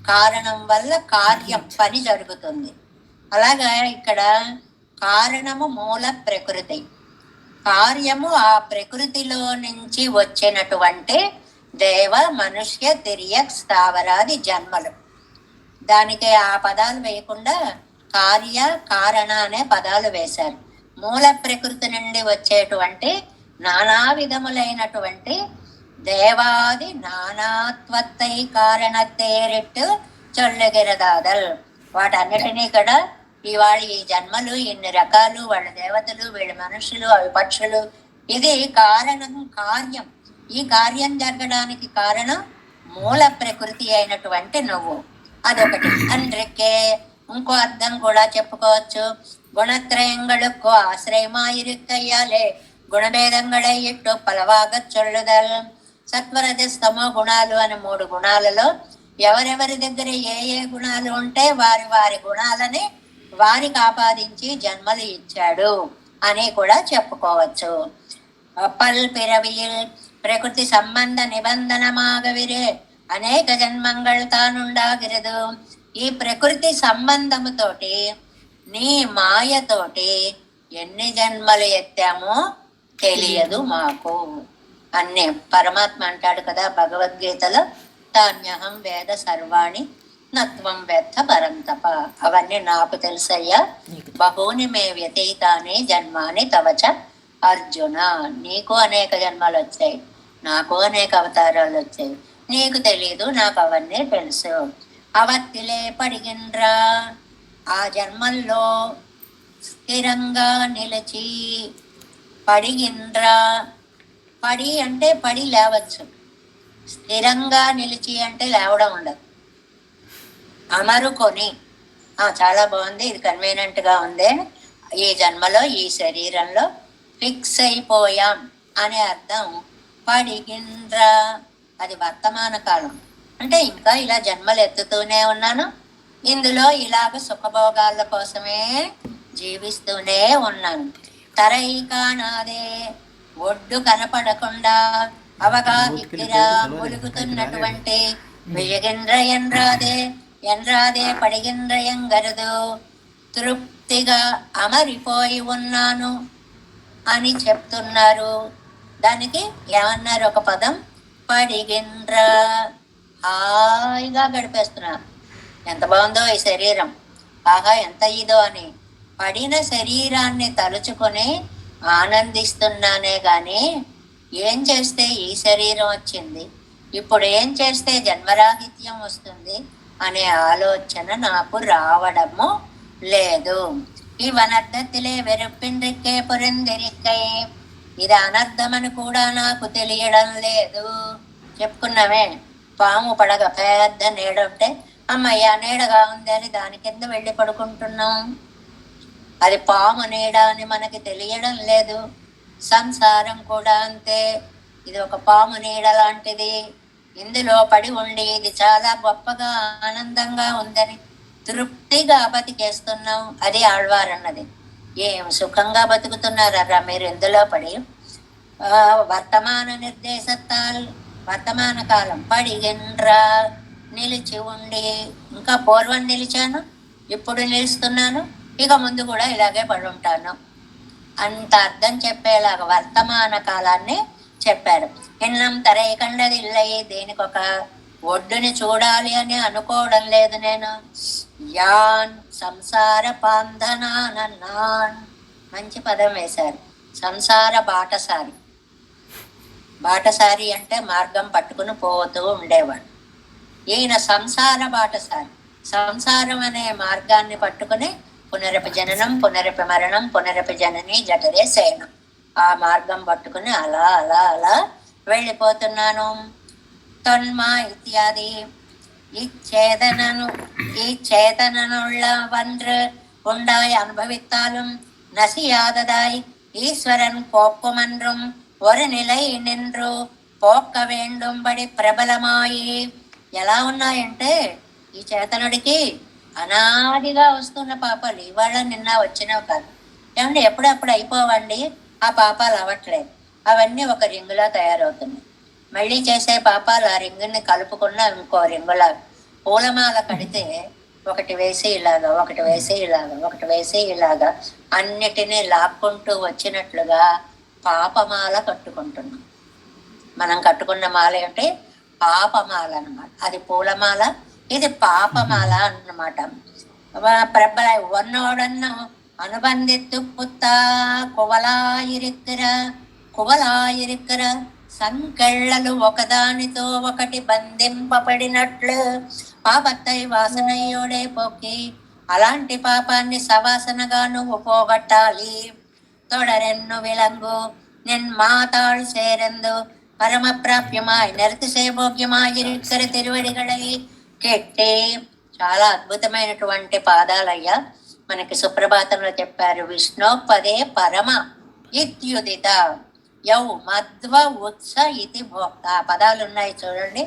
కారణం వల్ల కార్యం, పని జరుగుతుంది. అలాగా ఇక్కడ కారణము మూల ప్రకృతి, కార్యము ఆ ప్రకృతిలో నుంచి వచ్చినటువంటి దేవ మనుష్య తిరియక్ స్థావరాది జన్మలు. దానికి ఆ పదాలు వేయకుండా కార్య కారణ అనే పదాలు వేశారు. మూల ప్రకృతి నుండి వచ్చేటువంటి నానా విధములైనటువంటి దేవాది నానాత్వత్తై కారణత్తేరిట్టు చొల్లుగిరదాదల్. వాటన్నిటినీ కూడా ఇవాళ ఈ జన్మలు ఇన్ని రకాలు, వాళ్ళ దేవతలు, వీళ్ళ మనుషులు, అవి పక్షులు, ఇది కారణం, కార్యం. ఈ కార్యం జరగడానికి కారణం మూల ప్రకృతి అయినటువంటి నువ్వు. అదొకటి. అందుకే ఇంకో అర్థం కూడా చెప్పుకోవచ్చు. గుణత్రయంగళకు ఆశ్రయమాయిరుక్కయ్యాలే గుణభేదంగళై ఇట్టు పలవాగ చొల్లుదల్. సత్వరజస్తమో గుణాలు అని 3 గుణాలలో ఎవరెవరి దగ్గర ఏ ఏ గుణాలు ఉంటే వారి వారి గుణాలని వారికి ఆపాదించి జన్మలు ఇచ్చాడు అని కూడా చెప్పుకోవచ్చు. పల్ పిరవిల్ ప్రకృతి సంబంధ నిబంధనమాగవిరే అనేక జన్మంగళ్ తానుండాగిరదు. ఈ ప్రకృతి సంబంధముతోటి నీ మాయతోటి ఎన్ని జన్మలు ఎత్తామో తెలియదు మాకు అన్నే పరమాత్మ అంటాడు కదా భగవద్గీతలో, తాన్యహం వేద సర్వాణి నత్వం వ్యర్థ పరంతప. అవన్నీ నాకు తెలుసయ్యా. బహూని మే వ్యతీతాని జన్మాని తవచ అర్జున. నీకు అనేక జన్మలు వచ్చాయి, నాకు అనేక అవతారాలు వచ్చాయి. నీకు తెలీదు, నాకు అవన్నీ తెలుసు. అవత్తిలే పడిగిన్రా, ఆ జన్మల్లో స్థిరంగా నిలిచి. పడిగిన్రా, పడి అంటే పడి లేవచ్చు, స్థిరంగా నిలిచి అంటే లేవడం ఉండదు. అమరుకొని, చాలా బాగుంది, ఇది కన్వీనియంట్ గా ఉంది. ఈ జన్మలో ఈ శరీరంలో ఫిక్స్ అయిపోయాం అనే అర్థం. పడిగిండ్రా అది వర్తమాన కాలం, అంటే ఇంకా ఇలా జన్మలు ఎత్తుతూనే ఉన్నాను, ఇందులో ఇలాగ సుఖభోగాల కోసమే జీవిస్తూనే ఉన్నాను. తరైకా నాదే ఒడ్డు కనపడకుండా అవగాహిరా ములుగుతున్నటువంటి విజగింద్ర ఎన్రాదే ఎన్రాదే పడిగింద్ర ఎంగరదు. తృప్తిగా అమరిపోయి ఉన్నాను అని చెప్తున్నారు. దానికి ఏమన్నారు, ఒక పదం పడిగిండ్ర, హాయిగా గడిపేస్తున్నారు. ఎంత బాగుందో ఈ శరీరం, ఆహా ఎంత ఇదో అని పడిన శరీరాన్ని తలుచుకొని ఆనందిస్తున్నానే గాని ఏం చేస్తే ఈ శరీరం వచ్చింది, ఇప్పుడు ఏం చేస్తే జన్మరాహిత్యం వస్తుంది అనే ఆలోచన నాకు రావడము లేదు. ఈ వనర్థతిలే వెరుప్పిండ్రిక్కే పురిందిరిక్కై, ఇది అనర్థమని కూడా నాకు తెలియడం లేదు. చెప్పుకున్నామే, పాము పడగ పెద్ద నీడ ఉంటే అమ్మయ్య నీడగా ఉంది అని దాని కింద వెళ్ళి పడుకుంటున్నాం. అది పాము నీడ అని మనకి తెలియడం లేదు. సంసారం కూడా అంతే, ఇది ఒక పాము నీడ లాంటిది. ఇందులో పడి ఉండి ఇది చాలా గొప్పగా ఆనందంగా ఉందని తృప్తిగా బతికేస్తున్నాం. అది ఆళ్వారన్నది. ఏం సుఖంగా బతుకుతున్నారా మీరు ఇందులో పడి. వర్తమాన నిర్దేశత్తాల్, వర్తమాన కాలం పడిగిండ్రా నిలిచి ఉండి, ఇంకా పూర్వం నిలిచాను, ఇప్పుడు నిలుస్తున్నాను, ఇక ముందు కూడా ఇలాగే పడి ఉంటాను అంత అర్థం చెప్పేలాగా వర్తమాన కాలాన్ని చెప్పారు. ఎన్నం తరైకండది ఇల్లయి, దేనికొక ఒడ్డుని చూడాలి అని అనుకోవడం లేదు నేను. యాన్ సంసార పాంధనాన్, మంచి పదం వేశారు. సంసార బాటసారి, బాటసారి అంటే మార్గం పట్టుకుని పోతూ ఉండేవాడు. ఈయన సంసార బాటసారి, సంసారం అనే మార్గాన్ని పట్టుకుని పునరపి జననం పునరపి మరణం పునరపి జనని జఠరే శయనం, ఆ మార్గం పట్టుకుని అలా అలా అలా వెళ్ళిపోతున్నాను. తన్మా ఇత్యాది இச்சேதனனுள்ள வன்று உண்டாய் அனுபவித்தாலும் நசியாததாய் ஈஸ்வரன் போக்குமன்றும் ஒரு நிலை నిన్ను పోక్క వేండుంబడి ప్రబలమాయి. ఎలా ఉన్నాయంటే ఈ చేతనుడికి అనాదిగా వస్తున్న పాపాలు ఇవాళ నిన్న వచ్చినవి కాదు. ఏమంటే ఎప్పుడప్పుడు అయిపోవండి, ఆ పాపాలు అవ్వట్లేదు, అవన్నీ ఒక రింగులా తయారవుతున్నాయి. మళ్ళీ చేసే పాపాలు ఆ రింగుని కలుపుకున్న ఇంకో రింగులా. పూలమాల కడితే ఒకటి వేసి ఇలాగా, ఒకటి వేసి ఇలాగా, ఒకటి వేసి ఇలాగా అన్నిటినీ లాక్కుంటూ వచ్చినట్లుగా పాపమాల కట్టుకుంటున్నాం. మనం కట్టుకున్న మాల ఏంటి, పాపమాల అన్నమాట. అది పూలమాల, ఇది పాపమాల అన్నమాట. பிரபல ஒன்னோடன்னு அனுபந்தித்து புத்தா కువలాయిరిక్కర సంకెళ్ళలు ఒకదానితో ఒకటి బంధింపబడినట్లు పాపత్తై వాసనయోడే పోకి, అలాంటి పాపాన్ని సవాసనగా నువ్వు పోగొట్టాలి. తొడరెన్ను విలంగు నిన్ మాతాళ్ సేరెందు పరమ ప్రాప్యమాయ్ నిరతి సేభోగ్యమాయిరిక్కర తిరువడిగడై కెట్టి. చాలా అద్భుతమైనటువంటి పాదాలయ్యా. మనకి సుప్రభాతంలో చెప్పారు, విష్ణు పదే పరమ ఇత్యుదిత యౌ మధ్వ ఉత్స ఇది భోక్త. ఆ పదాలు ఉన్నాయి చూడండి,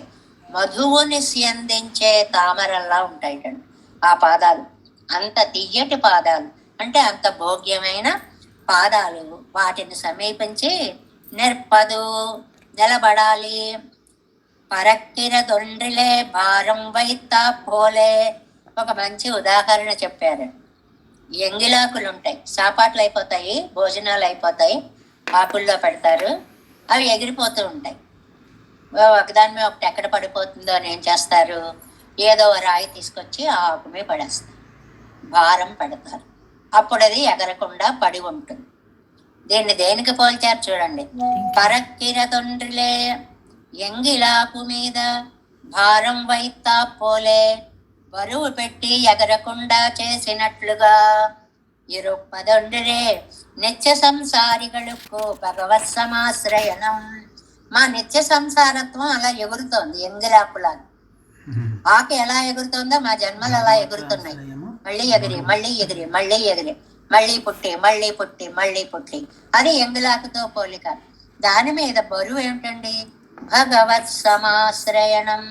మధువుని స్యందించే తామరల్లా ఉంటాయి కండి ఆ పాదాలు. అంత తియ్యటి పాదాలు, అంటే అంత భోగ్యమైన పాదాలు. వాటిని సమీపించి నిలబడాలి. పరక్కిర దొండ్రిలే భారం వైతా పోలే. ఒక మంచి ఉదాహరణ చెప్పారు. ఎంగిలాకులు ఉంటాయి, సాపాట్లు అయిపోతాయి, భోజనాలు అయిపోతాయి, ఆకుల్లో పెడతారు, అవి ఎగిరిపోతూ ఉంటాయి. ఒకదాని మీద ఒకటి ఎక్కడ పడిపోతుందో అని ఏం చేస్తారు, ఏదో రాయి తీసుకొచ్చి ఆ ఆకు మీద పడేస్తారు, భారం పెడతారు. అప్పుడు అది ఎగరకుండా పడి ఉంటుంది. దీన్ని దేనికి పోల్చారు చూడండి. పరక్కిర తొండ్రిలే, ఎంగిలాకు మీద భారం వైతా పోలే, బరువు పెట్టి ఎగరకుండా చేసినట్లుగా. ఇరుప్పదొండిరే నిత్య సంసారిகளுக்கு భగవత్ సమాశ్రయణం. మా నిత్య సంసారత్వం అలా ఎగురుతోంది ఎంగిలాకులా. ఆకు ఎలా ఎగురుతోందో మా జన్మలు అలా ఎగురుతున్నాయి. మళ్ళీ ఎగిరి మళ్ళీ ఎగిరి మళ్ళీ ఎగిరి మళ్ళీ పుట్టి మళ్ళీ పుట్టి మళ్ళీ పుట్టి. అది ఎంగిలాకుతో పోలిక. దాని మీద బరువు ఏమిటండి, భగవత్ సమాశ్రయణం.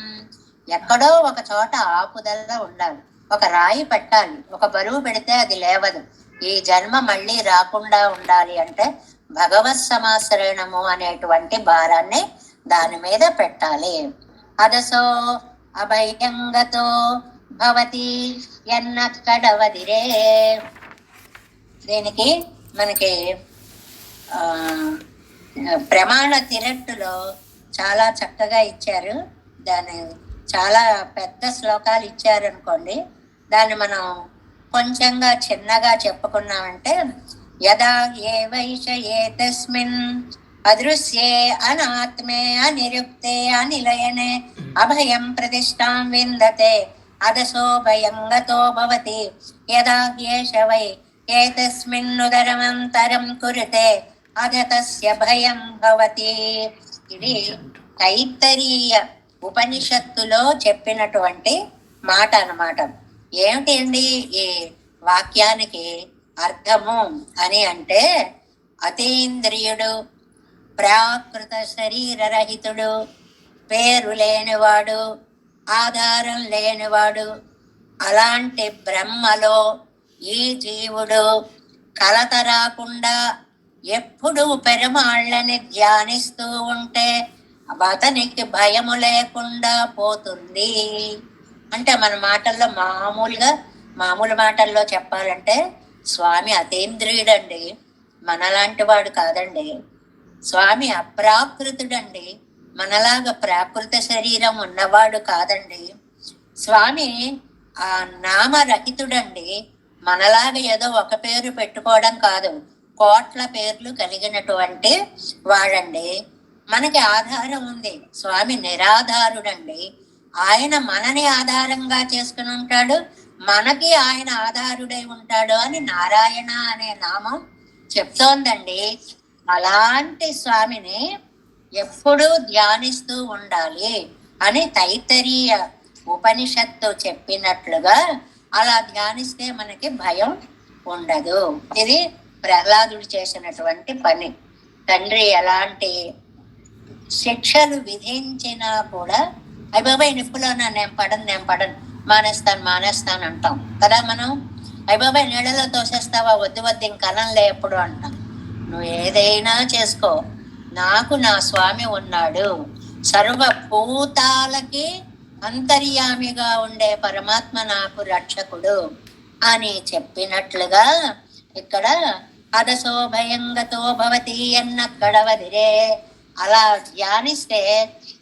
ఎక్కడో ఒక చోట ఆపుదల ఉండాలి, ఒక రాయి పెట్టాలి. ఒక బరువు పెడితే అది లేవదు. ఈ జన్మ మళ్ళీ రాకుండా ఉండాలి అంటే భగవత్ సమాశ్రయణము అనేటువంటి భారాన్ని దాని మీద పెట్టాలి. అదసో అభయంగతో భవతి ఎన్నక్కడవదిరే. దీనికి మనకి ప్రమాణ తిరట్టులో చాలా చక్కగా ఇచ్చారు. దాని చాలా పెద్ద శ్లోకాలు ఇచ్చారనుకోండి, దాన్ని మనం కొంచెంగా చిన్నగా చెప్పుకున్నామంటే, యదా ఏ వైష ఏతస్మిన్ అదృశ్యే అనాత్మే అనిరుక్తే అనిలయనే అభయం ప్రతిష్టాం విందతే అదసో భయంగతో భవతి యదా ఏష వై ఏతస్మిన్నుదరమంతరం కురుతే అద తస్య భయం భవతి. ఇది తైత్తరీయ ఉపనిషత్తులో చెప్పినటువంటి మాట అన్నమాట. ఏమిటి అండి ఈ వాక్యానికి అర్థము అని అంటే, అతీంద్రియుడు, ప్రాకృత శరీరరహితుడు, పేరు లేనివాడు, ఆధారం లేనివాడు, అలాంటి బ్రహ్మలో ఈ జీవుడు కలత రాకుండా ఎప్పుడు పెరుమాళ్ళని ధ్యానిస్తూ ఉంటే అతనికి భయము లేకుండా పోతుంది. అంటే మన మాటల్లో మామూలు మాటల్లో చెప్పాలంటే స్వామి అతీంద్రియుడండి, మనలాంటి వాడు కాదండి. స్వామి అప్రాకృతుడండి, మనలాగా ప్రాకృత శరీరం ఉన్నవాడు కాదండి. స్వామి ఆ నామరహితుడండి, మనలాగా ఏదో ఒక పేరు పెట్టుకోవడం కాదు, కోట్ల పేర్లు కలిగినటువంటి వాడండి. మనకి ఆధారం ఉంది. స్వామి నిరాధారుడండి. ఆయన మనని ఆధారంగా చేసుకుని ఉంటాడు, మనకి ఆయన ఆధారుడై ఉంటాడు అని నారాయణ అనే నామం చెప్తోందండి. అలాంటి స్వామిని ఎప్పుడూ ధ్యానిస్తూ ఉండాలి అని తైత్తరీయ ఉపనిషత్తు చెప్పినట్లుగా అలా ధ్యానిస్తే మనకి భయం ఉండదు. ఇది ప్రహ్లాదుడు చేసినటువంటి పని. తండ్రి ఎలాంటి శిక్షలు విధించినా కూడా అయ్యబాబాయ్ నిప్పులోనా నేను పడను మానేస్తాను అంటాం కదా మనం. అయ్యబాబాయ్ నీళ్ళలో తోసేస్తావా, వద్దు ఇంకనంలే ఎప్పుడు అంటాం. నువ్వు ఏదైనా చేసుకో, నాకు నా స్వామి ఉన్నాడు, సర్వభూతాలకి అంతర్యామిగా ఉండే పరమాత్మ నాకు రక్షకుడు అని చెప్పినట్లుగా ఇక్కడ అదసో భయంగతో భవతి ఎన్నక్కడ వదిరే. అలా ధ్యానిస్తే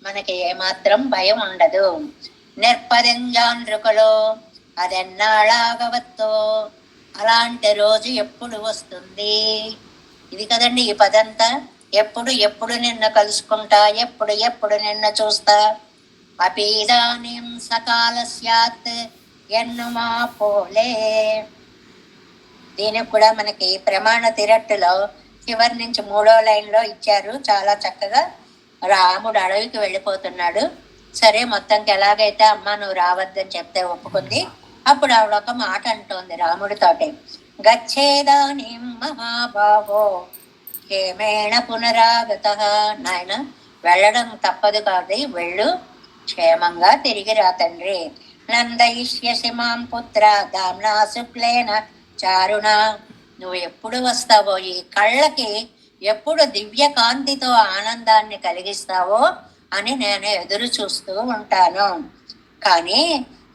మనకి ఏమాత్రం భయం ఉండదు. నిర్పదంజాండ్రుకలో అదెన్నాళ్ళాగవత్తో, అలాంటి రోజు ఎప్పుడు వస్తుంది? ఇది కదండి ఈ పదంతా. ఎప్పుడు నిన్ను కలుసుకుంటా, ఎప్పుడు నిన్ను చూస్తా. అపీదానీం సకాల స్యాత్ ఎన్నుమా పోలే. దీనికి కూడా మనకి ప్రమాణ తిరట్టులో చివరి నుంచి 3వ లైన్లో ఇచ్చారు చాలా చక్కగా. రాముడు అడవికి వెళ్ళిపోతున్నాడు. సరే మొత్తంకి ఎలాగైతే అమ్మ నువ్వు రావద్దని చెప్తే ఒప్పుకుంది. అప్పుడు ఆవిడ ఒక మాట అంటోంది రాముడితోటి, గచ్చేదానీం మహాబాహో క్షేమేణ పునరాగత. నాయన వెళ్ళడం తప్పదు కాదు, వెళ్ళు, క్షేమంగా తిరిగి రా తండ్రి. నందయిష్యసి మాం పుత్ర దామ్నా శుక్లేన చారుణ. నువ్వు ఎప్పుడు వస్తావో, ఈ కళ్ళకి ఎప్పుడు దివ్య కాంతితో ఆనందాన్ని కలిగిస్తావో అని నేను ఎదురు చూస్తూ ఉంటాను. కానీ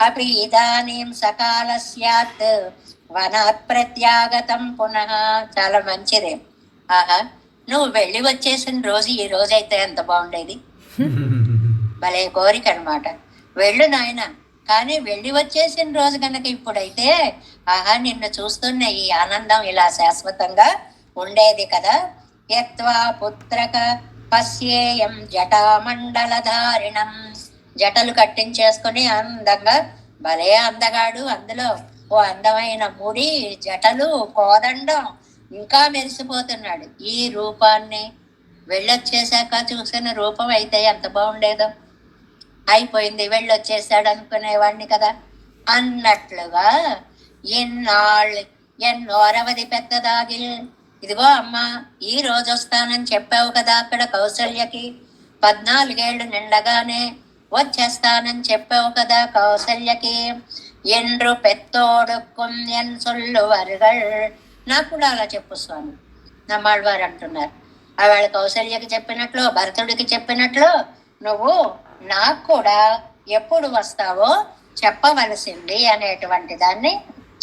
అపి ఇదానీం సకాల స్యాత్ వనాత్ ప్రత్యాగతం పునః. చాలా మంచిదే. ఆహా, నువ్వు వెళ్ళి వచ్చేసిన రోజు ఈ రోజైతే ఎంత బాగుండేది. భలే కోరిక అనమాట. వెళ్ళు నాయన, కానీ వెళ్ళి వచ్చేసిన రోజు కనుక ఇప్పుడైతే ఆహా, నిన్ను చూస్తున్న ఈ ఆనందం ఇలా శాశ్వతంగా ఉండేది కదా. యత్వా పుత్రక పశ్యేయం జటామండలధారిణం. జటలు కట్టించేసుకుని అందంగా, భలే అందగాడు, అందులో ఓ అందమైన ముడి, జటలు, కోదండం, ఇంకా మెరిసిపోతున్నాడు. ఈ రూపాన్ని వెళ్ళొచ్చేసాక చూసిన రూపం అయితే ఎంత బాగుండేదో. అయిపోయింది, వెళ్ళొచ్చేసాడు అనుకునేవాడిని కదా అన్నట్లుగా ఎన్నాళ్ళు ఎన్నో అరవది పెద్దదాగి, ఇదిగో అమ్మా ఈ రోజు వస్తానని చెప్పావు కదా అక్కడ కౌసల్యకి, 14 నిండగానే వచ్చేస్తానని చెప్పావు కదా కౌసల్యకి, ఎండ్రు పెత్తోడుక్కుం ఎన్ సొల్లువర్గల్. నాకు కూడా అలా చెప్పు స్వామి, నమ్మాళ్ళవారు అంటున్నారు. ఆవిడ కౌసల్యకి చెప్పినట్లు, భరతుడికి చెప్పినట్లు నువ్వు నాకు కూడా ఎప్పుడు వస్తావో చెప్పవలసింది అనేటువంటి దాన్ని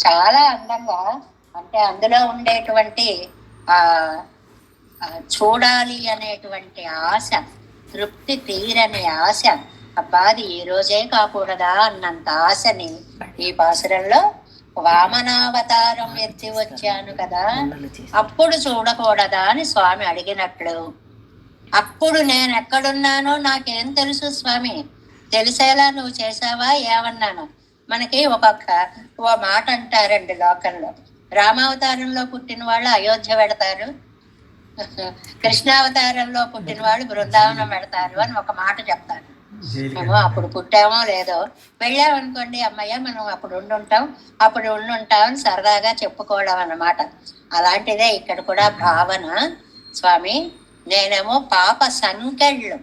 చాలా అందంగా, అంటే అందులో ఉండేటువంటి ఆ చూడాలి అనేటువంటి ఆశ, తృప్తి తీరని ఆశ, అబ్బాది ఈ రోజే కాకూడదా అన్నంత ఆశని ఈ పాసురంలో వామనావతారం ఎత్తి వచ్చాను కదా అప్పుడు చూడకూడదా అని స్వామి అడిగినట్లు, అప్పుడు నేను ఎక్కడున్నానో నాకేం తెలుసు స్వామి, తెలిసేలా నువ్వు చేసావా ఏమన్నాను. మనకి ఓ మాట అంటారండి లోకంలో, రామావతారంలో పుట్టిన వాళ్ళు అయోధ్య పెడతారు, కృష్ణావతారంలో పుట్టిన వాళ్ళు బృందావనం పెడతారు అని ఒక మాట చెప్తారు. మేము అప్పుడు పుట్టామో లేదో, వెళ్ళామనుకోండి అమ్మయ్య మనం అప్పుడు ఉండుంటాం అని సరదాగా చెప్పుకోవడం అన్నమాట. అలాంటిదే ఇక్కడ కూడా భావన. స్వామి నేనేమో పాప సంకెళలు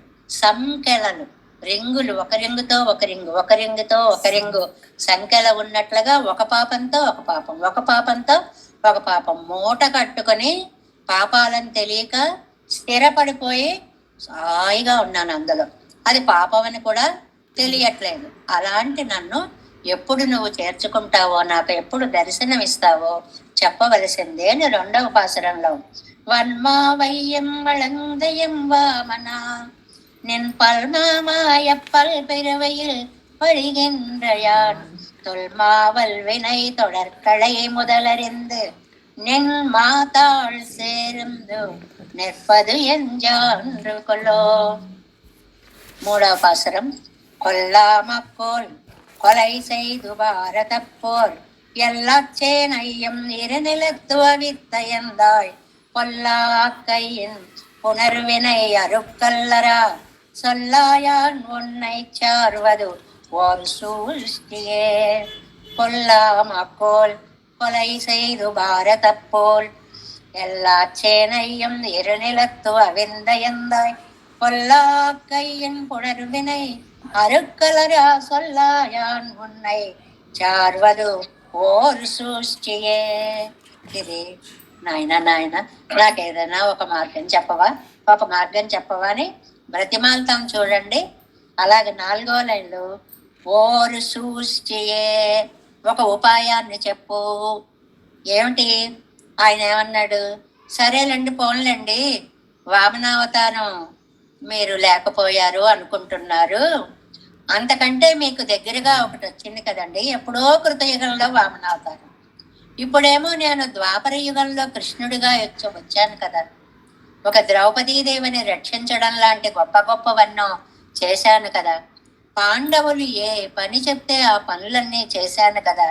రింగులు, ఒక రింగుతో ఒక రింగు, ఒక రింగుతో ఒక రింగు సంఖ్యల ఉన్నట్లుగా ఒక పాపంతో ఒక పాపం మూట కట్టుకొని పాపాలను తెలియక స్థిరపడిపోయి హాయిగా ఉన్నాను అందులో. అది పాపమని కూడా తెలియట్లేదు. అలాంటి నన్ను ఎప్పుడు నువ్వు చేర్చుకుంటావో, నాకు ఎప్పుడు దర్శనం ఇస్తావో చెప్పవలసిందే అని 2వ పాసురంలో, వన్మా వైయం వళందయం వామనా நின் பல்மாமாயப்பல் பிறவையில் பழிகின்றையான் தொல்மாவல் வினை தொடர்களை முதலறிந்து நின் மாதாள் சேருந்து நிற்பது என்றான்று கொல்லோ. 3వ பாசுரம், கொல்லாமக்கோல் கொலை செய்து பாரத போர் எல்லாச்சேனையும் இருநிலத்துவவித்தயந்தாய் பொல்லாக்கையின் புனர்வினை அருக்கல்லரா சொல்லாயான் உன்னை சார்வது ஓர் சூழ்ச்சியே. கொல்லாமக்கோல் கொலை செய்து பாரத போல் எல்லாச்சேனையும் இருநிலத்துவ விந்தயந்தாய் பொல்லாக்கையின் புனர்வினை அருக்கலரா சொல்லாயான் உன்னை చార్వదు ఓర్ సృష్టియే. ఇది నాయన నాకేదైనా ఒక మార్గం చెప్పవా అని బ్రతిమాలతాం చూడండి. అలాగే 4వ లైన్లో ఓరు సృష్టియే, ఒక ఉపాయాన్ని చెప్పు. ఏమిటి? ఆయన ఏమన్నాడు? సరేలేండి పోన్లేండి, వామనావతారం మీరు లేకపోయారు అనుకుంటున్నారు, అంతకంటే మీకు దగ్గరగా ఒకటి వచ్చింది కదండి, ఎప్పుడో కృతయుగంలో వామనావతారం, ఇప్పుడేమో నేను ద్వాపర యుగంలో కృష్ణుడిగా వచ్చాను కదా, ఒక ద్రౌపదీదేవిని రక్షించడం లాంటి గొప్పవన్నో చేశాను కదా, పాండవులు ఏ పని చెప్తే ఆ పనులన్నీ చేశాను కదా,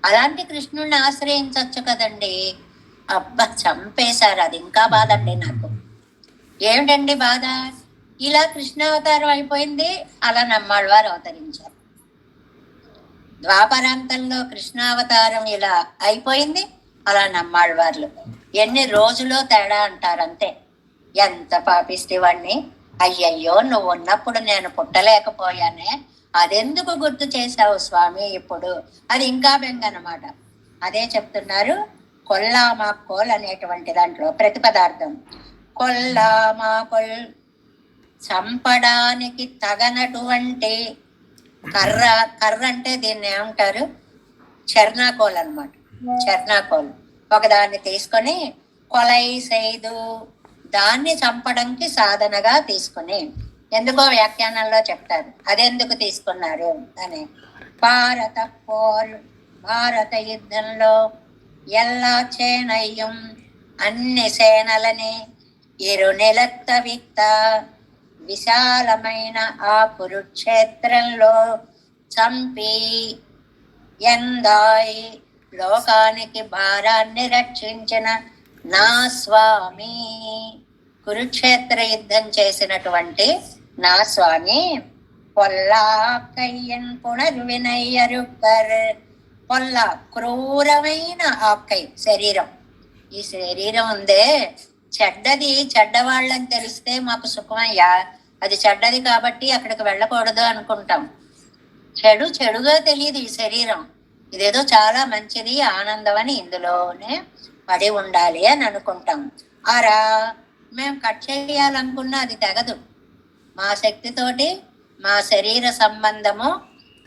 అలాంటి కృష్ణుడిని ఆశ్రయించవచ్చు కదండి. అబ్బా చంపేశారు, అది ఇంకా బాధ అండి నాకు. ఏమిటండి బాధ? ఇలా కృష్ణావతారం అయిపోయింది, అలా నమ్మాళ్ళవారు అవతరించారు. ద్వాపరాంతంలో కృష్ణావతారం ఇలా అయిపోయింది, అలా నమ్మాళ్ళవార్లు. ఎన్ని రోజులో తేడా అంటారు అంతే. ఎంత పాపిష్టి వాణ్ణి, అయ్యయ్యో నువ్వు ఉన్నప్పుడు నేను పుట్టలేకపోయానే, అదెందుకు గుర్తు చేశావు స్వామి ఇప్పుడు, అది ఇంకా బెంగనమాట. అదే చెప్తున్నారు కొల్లామాకోల్ అనేటువంటి దాంట్లో ప్రతిపదార్థం. కొల్లామాకొల్ చంపడానికి తగనటువంటి కర్ర. కర్ర అంటే దీన్ని ఏమంటారు? చర్నాకోల్ అనమాట. చర్నాకోల్ ఒకదాన్ని తీసుకొని కొలై సైదు, దాన్ని చంపడానికి సాధనగా తీసుకుని, ఎందుకో వ్యాఖ్యానంలో చెప్తారు అదెందుకు తీసుకున్నారు అని. భారత యుద్ధంలో ఎల్లా చేనయ్యం, అన్ని సేనలని ఇరునిలత్త విత్త, విశాలమైన ఆ కురుక్షేత్రంలో చంపి ఎందాయ్, లోకానికి భారాన్ని రక్షించిన నా స్వామి, కురుక్షేత్ర యుద్ధం చేసినటువంటి నా స్వామి. పొల్లా కయ్యన్ పునర్వినయ్యరుక్కర్, పొల్ల క్రూరమైన ఆక్కై శరీరం. ఈ శరీరం ఉందే చెడ్డది, చెడ్డవాళ్ళని తెలిస్తే మాకు సుఖమయ్యా, అది చెడ్డది కాబట్టి అక్కడికి వెళ్ళకూడదు అనుకుంటాం. చెడుగా తెలియదు ఈ శరీరం, ఇదేదో చాలా మంచిది ఆనందం అని ఇందులోనే పడి ఉండాలి అని అనుకుంటాం. అరా మేము కట్ చేయాలనుకున్నా అది తెగదు. మా శక్తితోటి మా శరీర సంబంధము,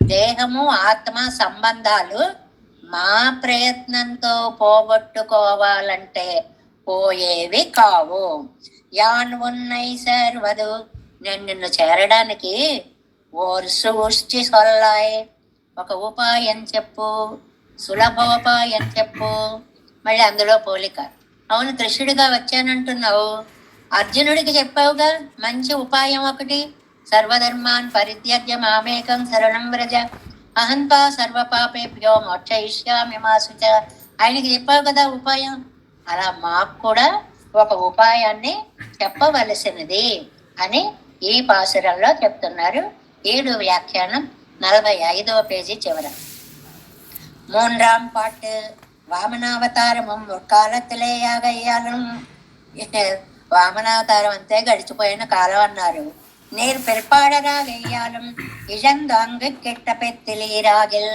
దేహము ఆత్మ సంబంధాలు మా ప్రయత్నంతో పోగొట్టుకోవాలంటే పోయేవి కావు. యాన్ ఉన్నై సర్వదు, నేను నిన్ను చేరడానికి ఓర్ సృష్టి సొల్లాయ్, ఒక ఉపాయం చెప్పు, సులభోపాయం చెప్పు. మళ్ళీ అందులో పోలిక. అవును కృష్ణుడిగా వచ్చానంటున్నావు, అర్జునుడికి చెప్పావుగా మంచి ఉపాయం ఒకటి. సర్వధర్మాన్ పరిత్యజ్య మామేకం శరణం వ్రజ, అహంతా సర్వపాపేభ్యో మోక్షయిష్యామి మా శుచ. ఆయనకి చెప్పావు కదా ఉపాయం. అలా మాకు కూడా ఒక ఉపాయాన్ని చెప్పవలసినది అని ఈ పాసురంలో చెప్తున్నారు. 7 వ్యాఖ్యానం 45వ పేజీ చివర. 3ஆம் பாட்டு. వామనావతారముం కాలத்திலேயாகையாலும், వామనావతారం అంతే గడిచిపోయిన కాలం అన్నారు. నీరు పిற்பாடராகையாலும் ఇజందాంగు కిట్ట పెత్తిలీరాగిల్,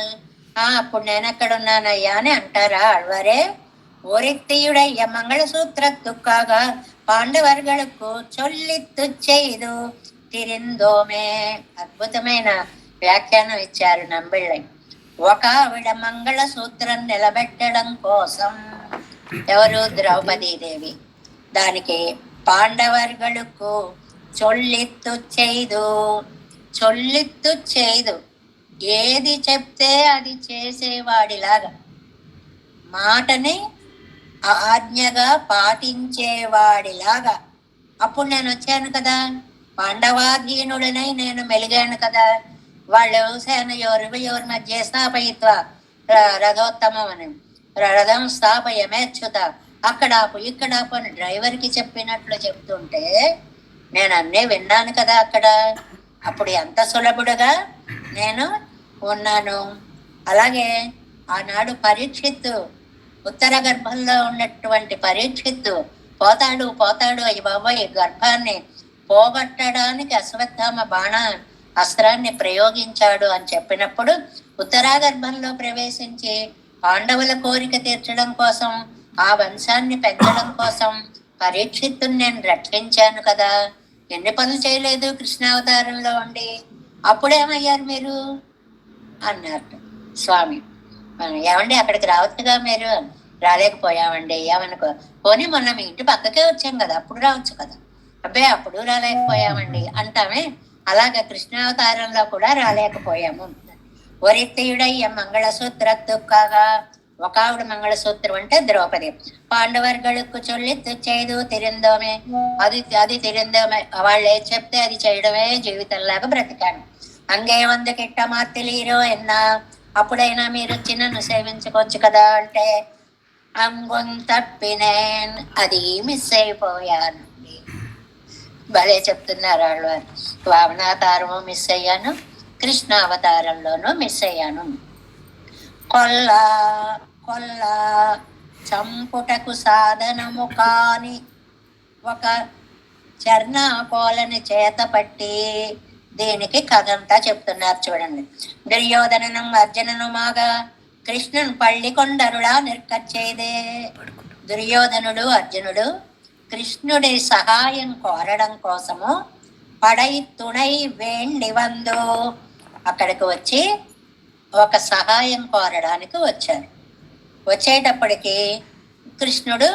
అప్పుడు నేను ఎక్కడున్నానయ్యా అని అంటారా ఆళ్వారే. ஒருத்தியுடைய மங்களசூத்திரத்துக்காக పాండవర్గలకు చొల్లిత్తు చేయదు తిరిందోమే. అద్భుతమైన వ్యాఖ్యానం ఇచ్చారు నంబిళ్ళై. ఒక ఆవిడ మంగళసూత్రం నిలబెట్టడం కోసం, ఎవరు? ద్రౌపదీదేవి. దానికి పాండవర్గలకు చొల్లిత్తు చేయదు, చొల్లిత్తు చేయదు, ఏది చెప్తే అది చేసేవాడిలాగా, మాటని ఆజ్ఞగా పాటించేవాడిలాగా. అప్పుడు నేను వచ్చాను కదా, పాండవాధీనుడనై నేను మెలిగాను కదా. వాళ్ళు సేనయోరు మధ్య స్థాపయిత్వ రథోత్తమం అని, రథం స్థాపయమేచ్యుత, అక్కడాపు ఇక్కడాపు అని డ్రైవర్కి చెప్పినట్లు చెప్తుంటే నేను అన్నీ విన్నాను కదా అక్కడ. అప్పుడు ఎంత సులభుడుగా నేను ఉన్నాను. అలాగే ఆనాడు పరీక్షిత్తు, ఉత్తర గర్భంలో ఉన్నటువంటి పరీక్షిత్తు పోతాడు అయ్యి బాబాయ్, గర్భాన్ని పోగొట్టడానికి అశ్వత్థామ బాణ అస్త్రాన్ని ప్రయోగించాడు అని చెప్పినప్పుడు ఉత్తరాగర్భంలో ప్రవేశించి పాండవుల కోరిక తీర్చడం కోసం, ఆ వంశాన్ని పెంచడం కోసం పరీక్షిత్తుని నేను రక్షించాను కదా. ఎన్ని పనులు చేయలేదు కృష్ణావతారంలో ఉండి. అప్పుడేమయ్యారు మీరు అన్నారు స్వామి. ఏమండి అక్కడికి రావచ్చుగా మీరు. రాలేకపోయామండి ఏమనుకో. పోనీ మొన్న మీ ఇంటి పక్కకే వచ్చాం కదా, అప్పుడు రావచ్చు కదా. అబ్బే అప్పుడు రాలేకపోయామండి అంటామే. అలాగే కృష్ణావతారంలో కూడా రాలేకపోయాము. ఒరిత్యుడయ్య మంగళసూత్రత్తుకాగా, ఒక ఆవిడ మంగళసూత్రం అంటే ద్రౌపది. పాండవర్గళకు చొల్లిత్తు చేయదు తిరిందోమే, అది తిరిందోమే. వాళ్ళు ఏది చెప్తే అది చేయడమే జీవితంలాగా బ్రతికాను. అంగే వంద కిట్ట మార్తిలీరో ఎన్నా, అప్పుడైనా మీరు వచ్చి నన్ను సేవించుకోవచ్చు కదా అంటే అంగొం తప్పినేన్, అది మిస్ అయిపోయాను. భలే చెప్తున్నారు వాళ్ళు. వామనావతారము మిస్ అయ్యాను, కృష్ణావతారంలోనూ మిస్ అయ్యాను. కొల్ల చంపుటకు సాధనము కాని ఒక చర్నాకోలని చేత పట్టి, దీనికి కథంతా చెప్తున్నారు చూడండి. దుర్యోధనను అర్జునను మాగా కృష్ణుని పళ్ళి కొండరులా నిర్కచ్చేదే. దుర్యోధనుడు అర్జునుడు కృష్ణుడి సహాయం కోరడం కోసము పడై తుణై వేండి వందు, అక్కడికి వచ్చి ఒక సహాయం కోరడానికి వచ్చారు. వచ్చేటప్పటికి కృష్ణుడు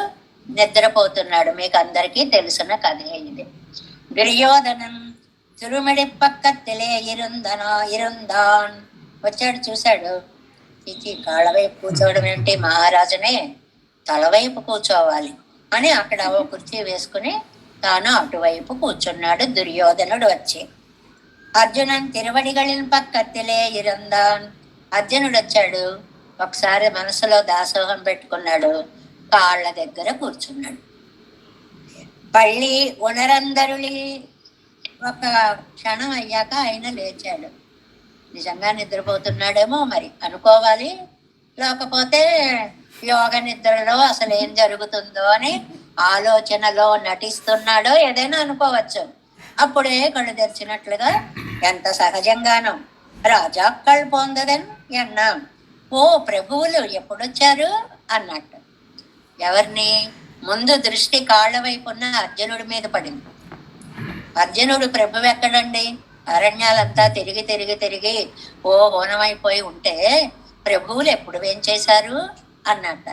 నిద్రపోతున్నాడు. మీకు అందరికీ తెలిసిన కథే ఇది. దుర్యోధనం తిరుమిడి పక్కత్తిలే ఇరుందాన్ వచ్చాడు, చూశాడు. ఇది కాళ్ళ వైపు కూర్చోవడం ఏంటి, మహారాజునే తలవైపు కూర్చోవాలి అని అక్కడ ఓ కుర్చీ వేసుకుని తాను అటువైపు కూర్చున్నాడు దుర్యోధనుడు వచ్చి. అర్జునన్ తిరువడిగళిన పక్కత్తిలే ఇరుందాన్, అర్జునుడు వచ్చాడు. ఒకసారి మనసులో దాసోహం పెట్టుకున్నాడు, కాళ్ళ దగ్గర కూర్చున్నాడు. పళ్ళి ఉనరందరులి, ఒక క్షణం అయ్యాక ఆయన లేచాడు. నిజంగా నిద్రపోతున్నాడేమో మరి అనుకోవాలి, లేకపోతే యోగ నిద్రలో అసలు ఏం జరుగుతుందో అని ఆలోచనలో నటిస్తున్నాడో ఏదైనా అనుకోవచ్చు. అప్పుడే కళ్ళు తెరిచినట్లుగా ఎంత సహజంగానో రాజా కళ్ళు పొందదని అన్నా, ఓ ప్రభువులు ఎప్పుడొచ్చారు అన్నట్టు. ఎవరిని ముందు దృష్టి కాళ్ళ వైపు ఉన్న అర్జునుడి మీద పడింది. అర్జునుడు ప్రభువు ఎక్కడండి, అరణ్యాలంతా తిరిగి తిరిగి తిరిగి ఓ హోనమైపోయి ఉంటే ప్రభువులు ఎప్పుడు ఏం చేశారు అన్నట్ట.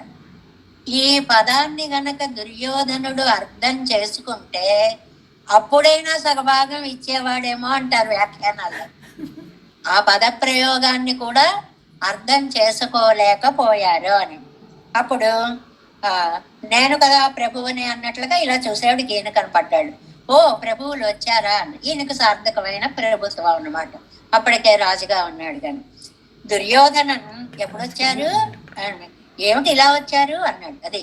ఈ పదాన్ని గనక దుర్యోధనుడు అర్థం చేసుకుంటే అప్పుడైనా సగభాగం ఇచ్చేవాడేమో అంటారు వ్యాఖ్యానాల్లో. ఆ పద ప్రయోగాన్ని కూడా అర్థం చేసుకోలేకపోయారు అని. అప్పుడు నేను కదా ప్రభువుని అన్నట్లుగా ఇలా చూసేవాడికి ఈయన కనపడ్డాడు. ఓ ప్రభువులు వచ్చారా అని. ఈయనకు సార్థకమైన ప్రభుత్వం అన్నమాట. అప్పటికే రాజుగా ఉన్నాడు. కానీ దుర్యోధనన్ ఎప్పుడొచ్చారు, ఏమిటి ఇలా వచ్చారు అన్నాడు. అది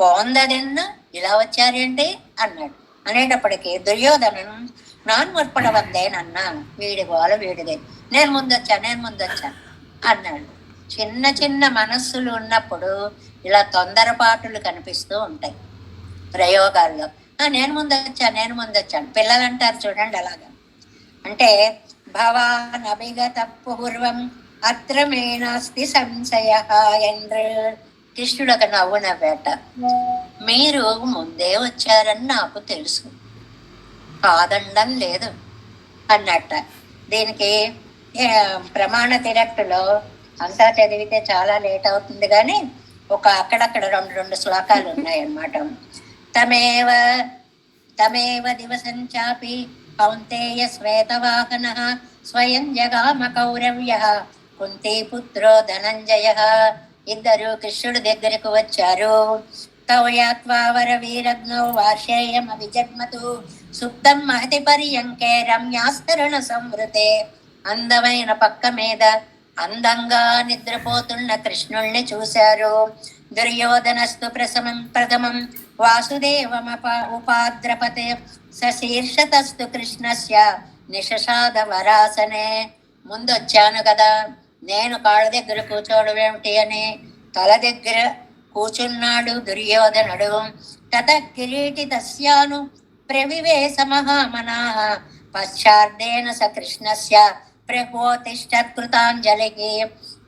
పోందదెన్న ఇలా వచ్చారేంటి అన్నాడు. అనేటప్పటికీ దుర్యోధనన్ నాన్ ముற்பడ వందేనన్నా, వీడి గోల వీడిదే, నేను ముందొచ్చా అన్నాడు. చిన్న చిన్న మనస్సులు ఉన్నప్పుడు ఇలా తొందరపాటులు కనిపిస్తూ ఉంటాయి ప్రయోగాల్లో. నేను ముందొచ్చాను పిల్లలు అంటారు చూడండి, అలాగా. అంటే భవాన్ అభిగత పూర్వం అత్ర మే నాస్తి సంశయ ఎండ్రు, కృష్ణుడు ఒక నవ్వు నవ్వేట. మీరు ముందే వచ్చారని నాకు తెలుసు, కాదండం లేదు అన్నట్ట. దీనికి ప్రమాణ తిరట్టులో అంతా చదివితే చాలా లేట్ అవుతుంది, కానీ ఒక అక్కడక్కడ రెండు శ్లోకాలు ఉన్నాయన్నమాట. తమేవ దివసం చాపి కౌంతేయ శ్వేతవాహన స్వయం జగామ కౌరవ్య కుంతీ పుత్రో ధనంజయ. ఇద్దరు కృష్ణుడి దగ్గరకు వచ్చారు. తౌయాత్వావర వీరగ్నౌ వార్షేయం అభిజగ్మతు సుప్తం మహతి పర్యంకే రమ్యాస్తరుణ సంవృతే. అందమైన పక్క మీద అందంగా నిద్రపోతున్న కృష్ణుణ్ణి చూశారు. దుర్యోధనస్తు ప్రథమం వాసుదేవమ ఉపాద్రపతే సశీర్షతస్తు కృష్ణస్య నిషసాద వరాసనే. ముందొచ్చాను కదా, నేను కాళ్ళ దగ్గర కూర్చోవడం ఏమిటి అని తల దగ్గర కూర్చున్నాడు దుర్యోధనుడు. తత కిరీటి తస్యాను ప్రవివేశ మహామనాః పశ్చార్దేన స కృష్ణస్య ప్రకోతిష్టత్కృతాంజలికి.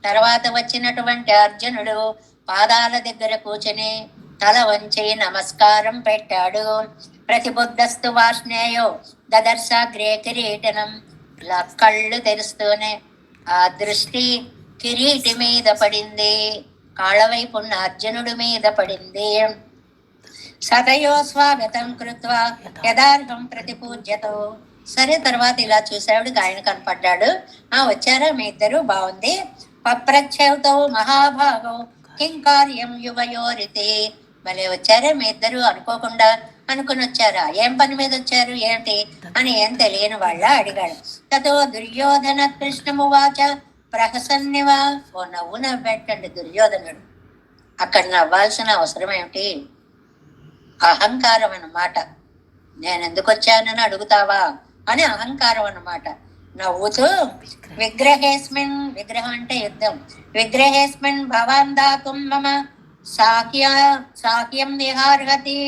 తర్వాత వచ్చినటువంటి అర్జునుడు పాదాల దగ్గర కూర్చుని తల వంచి నమస్కారం పెట్టాడు. ప్రతిబుద్ధస్తు వార్ష్ణేయో దదర్శాగ్రే కిరీటనం. ఇలా కళ్ళు తెరుస్తూనే ఆ దృష్టి కిరీటి మీద పడింది, కాళ్ళ వైపు ఉన్న అర్జునుడి మీద పడింది. సతయో స్వాగతం కృత్వా యదార్హం ప్రతిపూజ్యతో. సరే, తర్వాత ఇలా చూసేవాడికి ఆయన కనపడ్డాడు. వచ్చారా మీ ఇద్దరు, బాగుంది. పప్రచ్ఛేవతో మహాభాగో కిం కార్యం యువయోరితే. భలే వచ్చారే మీ ఇద్దరు, అనుకోకుండా అనుకుని వచ్చారా, ఏం పని మీద వచ్చారు ఏంటి అని ఏం తెలియని వాళ్ళ అడిగాడు. తతో దుర్యోధన కృష్ణమువాచ ప్రహసన్నివా. ఓ నవ్వు నవ్వెట్టండి దుర్యోధనుడు. అక్కడ నవ్వాల్సిన అవసరం ఏమిటి, అహంకారం అన్నమాట. నేను ఎందుకు వచ్చానని అడుగుతావా అని అహంకారం అన్నమాట. నవ్వుతూ విగ్రహేస్మిన్, విగ్రహం అంటే యుద్ధం, విగ్రహేస్మిన్ భవాన్ దాతుం మమ సాఖ్యం విహార్హతి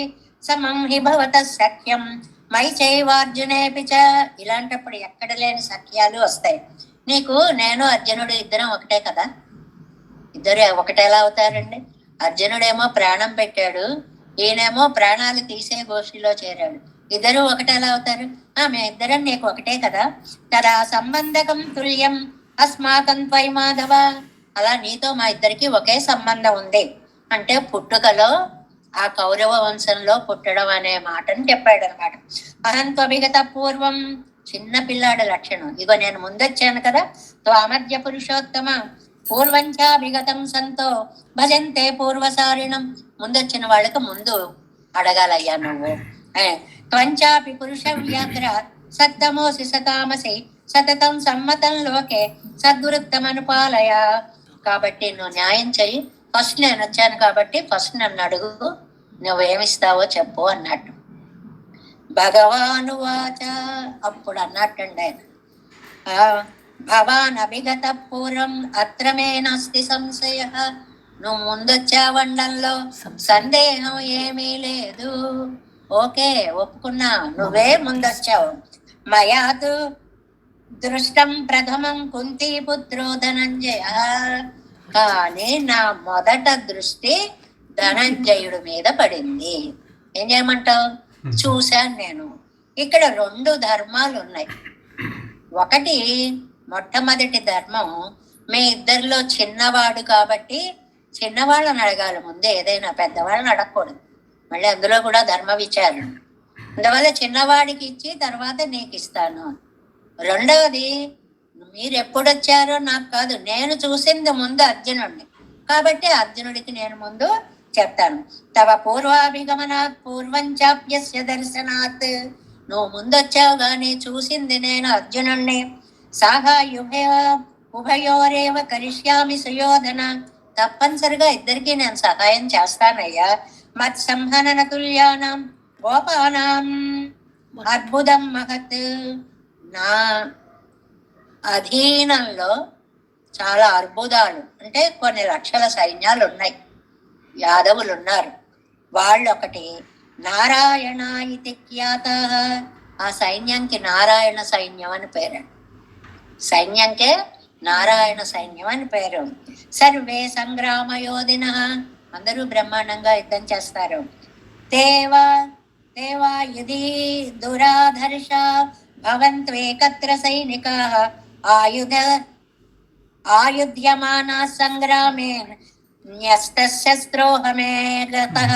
సమం హి భవత సఖ్యం మై చైవార్జునేపి చ. ఇలాంటప్పుడు ఎక్కడ లేని సఖ్యాలు వస్తాయి నీకు. నేను అర్జునుడు ఇద్దరం ఒకటే కదా, ఇద్దరు ఒకటేలా అవుతారండి. అర్జునుడేమో ప్రాణం పెట్టాడు, ఈయనేమో ప్రాణాలు తీసే గోష్ఠిలో చేరాడు. ఇద్దరు ఒకటే ఎలా అవుతారు? మేమిద్దరం నీకు ఒకటే కదా. తదా సంబంధకం తుల్యం అస్మాకం త్వయి మాధవ. అలా నీతో మా ఇద్దరికి ఒకే సంబంధం ఉంది అంటే పుట్టుకలో ఆ కౌరవ వంశంలో పుట్టడం అనే మాటను చెప్పాడు అనమాట. అహంత్వభిగత పూర్వం, చిన్న పిల్లాడి లక్షణం. ఇగో నేను ముందొచ్చాను కదా, త్వామధ్య పురుషోత్తమ పూర్వంచాభిగతం సంతో భజంతే పూర్వసారిణం. ముందొచ్చిన వాళ్ళకి ముందు అడగాలయ్యా నువ్వు. త్వంచాపి పురుష వ్యాఘ్ర సత్తమోసి సతామసి సతతం సమ్మతం లోకే సద్వృత్తమనుపాలయ. కాబట్టి నువ్వు న్యాయం చెయ్యి. ఫస్ట్ నేను వచ్చాను కాబట్టి ఫస్ట్ నన్ను అడుగు, నువ్వేమిస్తావో చెప్పు అన్నట్టు. భగవాను వాచ, అప్పుడు అన్నట్టండి ఆయన, భవాన్ అభిగత పూర్వం అత్ర మే నాస్తి సంశయ. నువ్వు ముందొచ్చావండంలో సందేహం ఏమీ లేదు. ఓకే, ఒప్పుకున్నా, నువ్వే ముందొచ్చావు. మయాతు దృష్టం ప్రథమం కుంతీపుత్రో ధనంజయ. కానీ నా మొదట దృష్టి ధనంజయుడి మీద పడింది. ఏం చేయమంటావు? చూశాను నేను. ఇక్కడ 2 ధర్మాలు ఉన్నాయి. ఒకటి, మొట్టమొదటి ధర్మం, మీ ఇద్దరిలో చిన్నవాడు కాబట్టి చిన్నవాళ్ళని అడగాలి ముందే, ఏదైనా పెద్దవాళ్ళని అడగకూడదు. మళ్ళీ అందులో కూడా ధర్మ విచారణ. అందువల్ల చిన్నవాడికి ఇచ్చి తర్వాత నీకు ఇస్తాను. రెండవది, మీరు ఎప్పుడొచ్చారో నాకు కాదు, నేను చూసింది ముందు అర్జునుడిని కాబట్టి అర్జునుడికి నేను ముందు చెప్తాను. తవ పూర్వాభిగమనాత్ పూర్వంచాప్యస్య దర్శనాత్. నువ్వు ముందొచ్చావు గాని చూసింది నేను అర్జునుడిని. సాహాయుభయ ఉభయోరేవ కరిష్యామి సుయోధన. తప్పనిసరిగా ఇద్దరికి నేను సహాయం చేస్తానయ్యా. మత్ సంహనన తుల్యానం గోపానాం అద్భుతం మహత్. నా అధీనంలో చాలా అద్భుతాలు అంటే కొన్ని లక్షల సైన్యాలు ఉన్నాయి, యాదవులు ఉన్నారు. వాళ్ళొకటి నారాయణ ఇతి ఖ్యాత. ఆ సైన్యానికి నారాయణ సైన్యం అని పేరు. సైన్యంకే నారాయణ సైన్యం అని పేరు. సర్వే సంగ్రామ యోధిన, అందరూ బ్రహ్మాండంగా యుద్ధం చేస్తారు. దేవా దేవా యుధి దురాధర్ష భవంత్వేకత్ర సైనికా ఆయుధ్యమానా సంగ్రామే న్యస్తశస్త్రోహమే గతః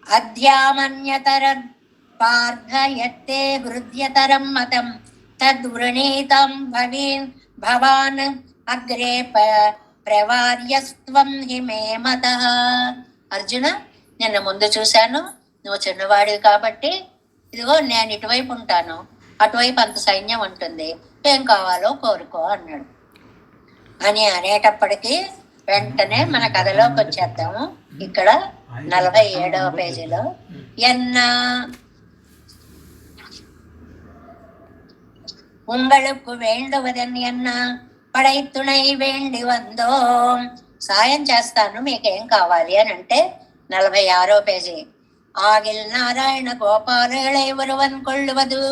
అధ్యామన్యతర పార్థయత్తే హృద్యతరం మతం తద్వృణీతం భవాన్ అగ్రే ప్రవార్యస్త్వం హి మే మతః. అర్జున, నిన్న ముందు చూశాను, నువ్వు చిన్నవాడివి కాబట్టి ఇదిగో నేను ఇటువైపు ఉంటాను, అటువైపు అంత సైన్యం ఉంటుంది, ఏం కావాలో కోరుకో అన్నాడు. అని అనేటప్పటికీ వెంటనే మన కథలోకి వచ్చేద్దాము. ఇక్కడ 47వ పేజీలో உங்களுக்கு வேண்டுவதன் என்ன పడైతునై వేండి వందో. సాయం చేస్తాను, మీకేం కావాలి అని అంటే 46వ పేజీ. ఆగిల్ నారాయణ గోపాలై ఒరువన్ కొళ్ళువదు.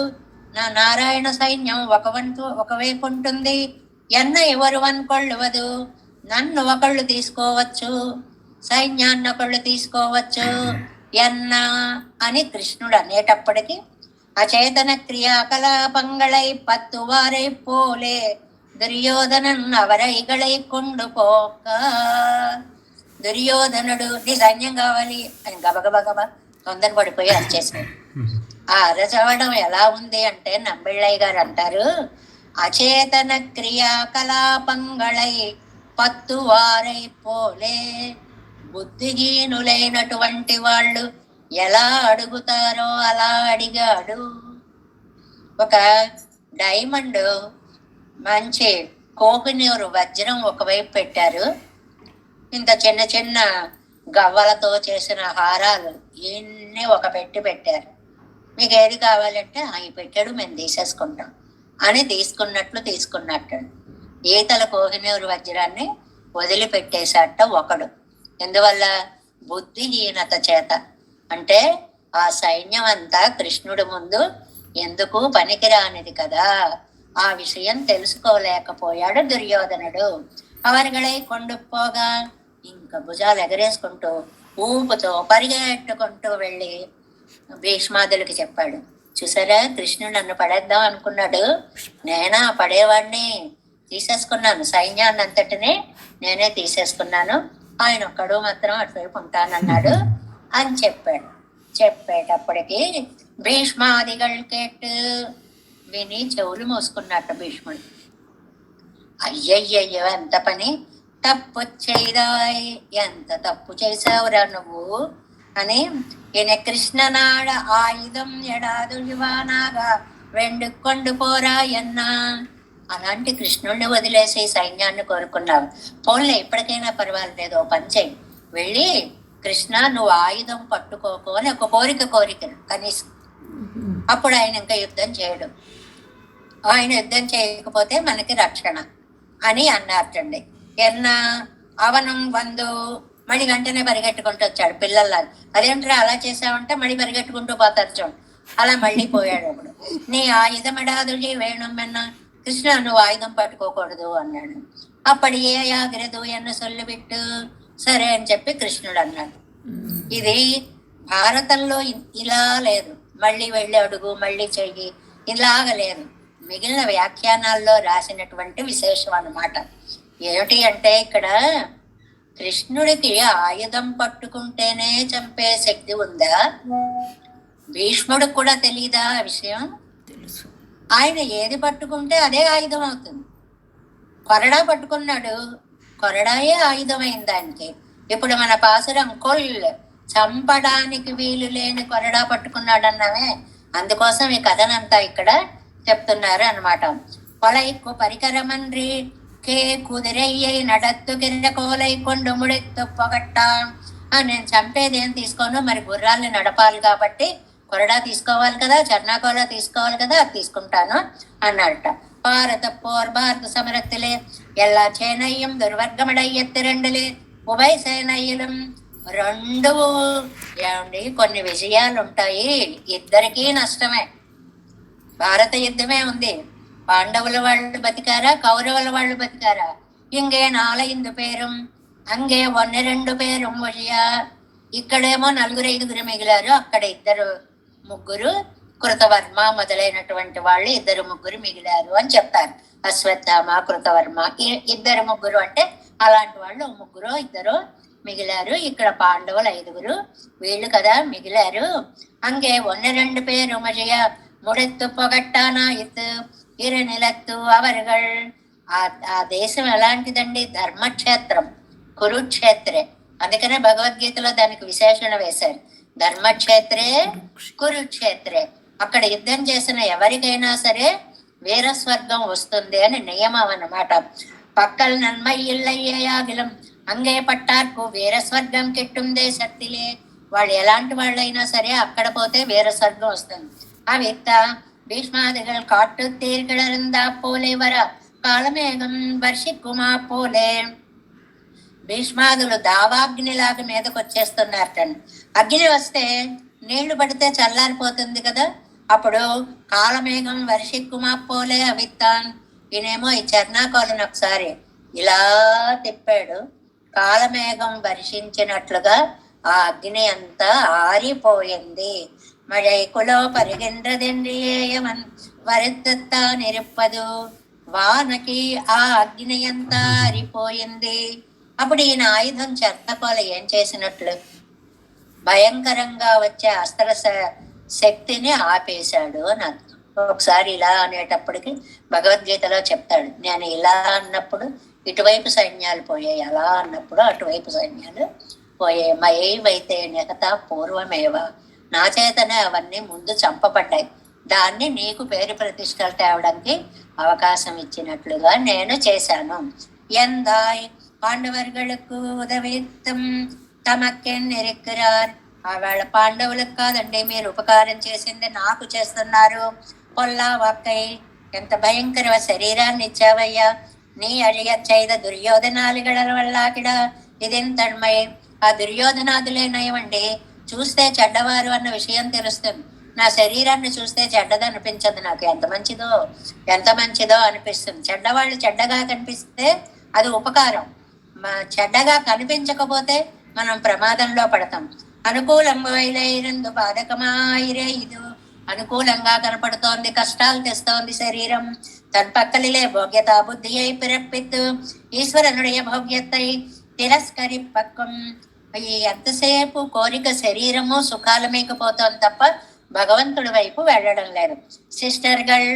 నా నారాయణ సైన్యం ఒకవైపు ఉంటుంది, ఎన్న ఎవరువన్ కొళ్ళువదు. నన్ను ఒకళ్ళు తీసుకోవచ్చు, సైన్యాన్ని ఒకళ్ళు తీసుకోవచ్చు ఎన్న అని కృష్ణుడు అనేటప్పటికీ అచేతన క్రియాకలాపంగళై పత్తువారై పోలే దుర్యోధనన్ అవరైగళై కొండు పోక. దుర్యోధనుడు నీ సైన్యం కావాలి అని గబగబగబ తొందర పడిపోయి అరిచేశాడు. ఆ అరచవడం ఎలా ఉంది అంటే నంబిళ్ళయ్య గారు అంటారు, అచేతన క్రియాకలాపంగళై పత్తువారై పోలే. బుద్ధిహీనులైనటువంటి వాళ్ళు ఎలా అడుగుతారో అలా అడిగాడు. ఒక డైమండ్ మంచి కోహినూరు వజ్రం ఒకవైపు పెట్టారు, ఇంత చిన్న చిన్న గవ్వలతో చేసిన హారాలు ఇన్ని ఒక పెట్టారు. మీకు ఏది కావాలంటే ఈ పెట్టాడు, మేము తీసేసుకుంటాం అని తీసుకున్నట్టు ఈతల కోహినూరు వజ్రాన్ని వదిలిపెట్టేశాట ఒకడు. ఎందువల్ల? బుద్ధిహీనత చేత. అంటే ఆ సైన్యం అంతా కృష్ణుడి ముందు ఎందుకు పనికిరానిది కదా, ఆ విషయం తెలుసుకోలేకపోయాడు దుర్యోధనుడు. అవరిగళై కొండుపోగా ఇంకా భుజాలు ఎగరేసుకుంటూ ఊపుతో పరిగెట్టుకుంటూ వెళ్ళి భీష్మాదులకి చెప్పాడు. చూసారా, కృష్ణుడు నన్ను పడేద్దాం అనుకున్నాడు, నేనా పడేవాడిని, తీసేసుకున్నాను, సైన్యాన్ని అంతటిని నేనే తీసేసుకున్నాను, ఆయన ఒక్కడు మాత్రం అటువైపు ఉంటానన్నాడు అని చెప్పాడు. చెప్పేటప్పటికి భీష్మాదిగల్ కేట్టు విని చెవులు మూసుకున్నట్టు భీష్ముడు. అయ్యయ్యయ్యో, ఎంత పని తప్పు చేయదాయ్, ఎంత తప్పు చేసావురా నువ్వు అని. ఈయన కృష్ణనాడ ఆయుధం ఎడాదు యువానాగా వెండుకొండు పోరాయన్నా. అలాంటి కృష్ణుడిని వదిలేసి సైన్యాన్ని కోరుకున్నావు, పోన్లే ఇప్పటికైనా పర్వాలేదు, ఓ పని చెయ్యి, వెళ్ళి కృష్ణ నువ్వు ఆయుధం పట్టుకోకు అని ఒక కోరిక కనీసం. అప్పుడు ఆయన ఇంకా యుద్ధం చేయడు, ఆయన యుద్ధం చేయకపోతే మనకి రక్షణ అని అన్నారటండి. అవనం వందు మళ్ళీ వెంటనే పరిగెట్టుకుంటూ వచ్చాడు పిల్లల్లా. అదేంట్రా అలా చేసావంటే మళ్ళీ పరిగెట్టుకుంటూ పోతారు చూడు, అలా మళ్ళీ పోయాడు. అప్పుడు నీ ఆయుధమెడాదుడి వేణుమెన్న, కృష్ణ నువ్వు ఆయుధం పట్టుకోకూడదు అన్నాడు. అప్పుడు ఏ యాగిరదు ఎన్న సొల్లు బిట్టు, సరే అని చెప్పి కృష్ణుడు అన్నాడు. ఇది భారతంలో ఇలా లేదు, మళ్ళీ వెళ్ళి అడుగు మళ్ళీ చెయ్యి ఇలాగ లేదు, మిగిలిన వ్యాఖ్యానాల్లో రాసినటువంటి విశేషం అన్నమాట. ఏమిటి అంటే ఇక్కడ కృష్ణుడికి ఆయుధం పట్టుకుంటేనే చంపే శక్తి ఉందా? భీష్ముడికి కూడా తెలియదా ఆ విషయం? తెలుసు. ఆయన ఏది పట్టుకుంటే అదే ఆయుధం అవుతుంది. కొరడా పట్టుకున్నాడు, కొరడాయే ఆయుధమైంది ఆయనకి. ఇప్పుడు మన పాసురం కొల్, చంపడానికి వీలు లేని కొరడా పట్టుకున్నాడు అన్నామే, అందుకోసం ఈ కథనంతా ఇక్కడ చెప్తున్నారు అన్నమాట. కొలైకు పరికరమన్రి కే కుదిరయ్యై నడత్తు కింద కోలై కొండు ముడెత్తు పొగట్ట. నేను చంపేది ఏం తీసుకోను, మరి గుర్రాల్ని నడపాలి కాబట్టి కొరడా తీసుకోవాలి కదా, చర్నాకోలా తీసుకోవాలి కదా, అది తీసుకుంటాను అన్నట. భారత సమరత్తులే ఎల్లా చేనయ్యం దుర్వర్గమడయ్యెత్తిరెండులే ఉభయ సేనయ్యలం. రెండు ఏమండి, కొన్ని విజయాలు ఉంటాయి, ఇద్దరికీ నష్టమే. భారత యుద్ధమే ఉంది, పాండవుల వాళ్ళు బతికారా, కౌరవుల వాళ్ళు బతికారా? ఇంగే 4 పేరు, అంగే 1-2 పేరు వழிయా. ఇక్కడేమో 4-5 మిగిలారు, అక్కడ 2-3 కృతవర్మ మొదలైనటువంటి వాళ్ళు 2-3 మిగిలారు అని చెప్తారు. అశ్వత్థామ, కృతవర్మ 2-3 అంటే అలాంటి వాళ్ళు 3-2 మిగిలారు. ఇక్కడ పాండవులు 5, వీళ్ళు కదా మిగిలారు. అంగే 1-2 పేరు మజయ ముడెత్తు పొగట్టానా ఇత్తు ఇరనిలత్తు అవరుగల్. ఆ దేశం ఎలాంటిదండి? ధర్మక్షేత్రం, కురుక్షేత్రే. అందుకనే భగవద్గీతలో దానికి విశేషణ వేశారు, ధర్మక్షేత్రే కురుక్షేత్రే. అక్కడ యుద్ధం చేసిన ఎవరికైనా సరే వీరస్వర్గం వస్తుంది అని నియమం అన్నమాట. పక్కల నన్మయ్యిల్లయ్యాగిలం అంగే పట్టార్కు వీరస్వర్గం కిట్టుందే శక్తిలే. వాళ్ళు ఎలాంటి వాళ్ళైనా సరే అక్కడ పోతే వీరస్వర్గం వస్తుంది. అవిత్త భీష్మాదిగల్ కాట్టు తీర్గడరిందా పోలే వర కాలమేఘం వర్షిక్కుమా పోలే. భీష్మాదులు దావాగ్నిలాగా మీదకి వచ్చేస్తున్నారటండి. అగ్ని వస్తే నీళ్లు పడితే చల్లారిపోతుంది కదా, అప్పుడు కాలమేఘం వర్షిక్కుమా పోలే అవిత్తాన్. ఈయనేమో ఈ చర్నాకోలను ఒకసారి ఇలా తిప్పాడు, కాలమేఘం వర్షించినట్లుగా ఆ అగ్ని అంతా ఆరిపోయింది. మழைకులో పరిగింద్రదెండ్రియేయమన్ వరెత్తత్తా నిరుప్పదు. వానకి ఆ అగ్ని అంతా ఆరిపోయింది. అప్పుడు ఈయన ఆయుధం చర్తకోల ఏం చేసినట్లు భయంకరంగా వచ్చే అస్త్ర శక్తిని ఆపేశాడు అని అర్థం. ఒకసారి ఇలా అనేటప్పటికి భగవద్గీతలో చెప్తాడు, నేను ఇలా అన్నప్పుడు ఇటువైపు సైన్యాలు పోయాయి, అలా అన్నప్పుడు అటువైపు సైన్యాలు పోయాయి. మయేవైతే నిహత పూర్వమేవ, నా చేతనే అవన్నీ ముందు చంపబడ్డాయి, దాన్ని నీకు పేరు ప్రతిష్టలు తేవడానికి అవకాశం ఇచ్చినట్లుగా నేను చేశాను. ఎందాయ్ పాండవర్గలకు ఉదవిత్తం తమక్కెన్నిరిక్కిరార్. వాళ్ళ పాండవులకు కాదండి, మీరు ఉపకారం చేసింది నాకు చేస్తున్నారు. పొల్లా వక్కై, ఎంత భయంకర శరీరాన్ని ఇచ్చావయ్యా, నీ అழிయ చైద దుర్యోధనాలిగడ వల్లాకిడ ఇదెంతడ్మై. ఆ దుర్యోధనాదులేనయమండి, చూస్తే చెడ్డవారు అన్న విషయం తెలుస్తుంది, నా శరీరాన్ని చూస్తే చెడ్డది అనిపించదు నాకు. ఎంత మంచిదో అనిపిస్తుంది. చెడ్డవాళ్ళు చెడ్డగా కనిపిస్తే అది ఉపకారం, చెడ్డగా కనిపించకపోతే మనం ప్రమాదంలో పడతాం. అనుకూలం వైలైరందు బాధకమాయిరే ఇది. అనుకూలంగా కనపడుతోంది, కష్టాలు తెస్తోంది శరీరం. తన్పక్కలిలే భోగ్యత బుద్ధి అయి పిరప్పిత్తు ఈశ్వరనుடைய భోగ్యతై తిరస్కరి పక్కం. ఈ ఎంతసేపు కోరిక శరీరము సుఖాల మీకపోతోంది తప్ప భగవంతుడి వైపు వెళ్ళడం లేదు. సిస్టర్ గల్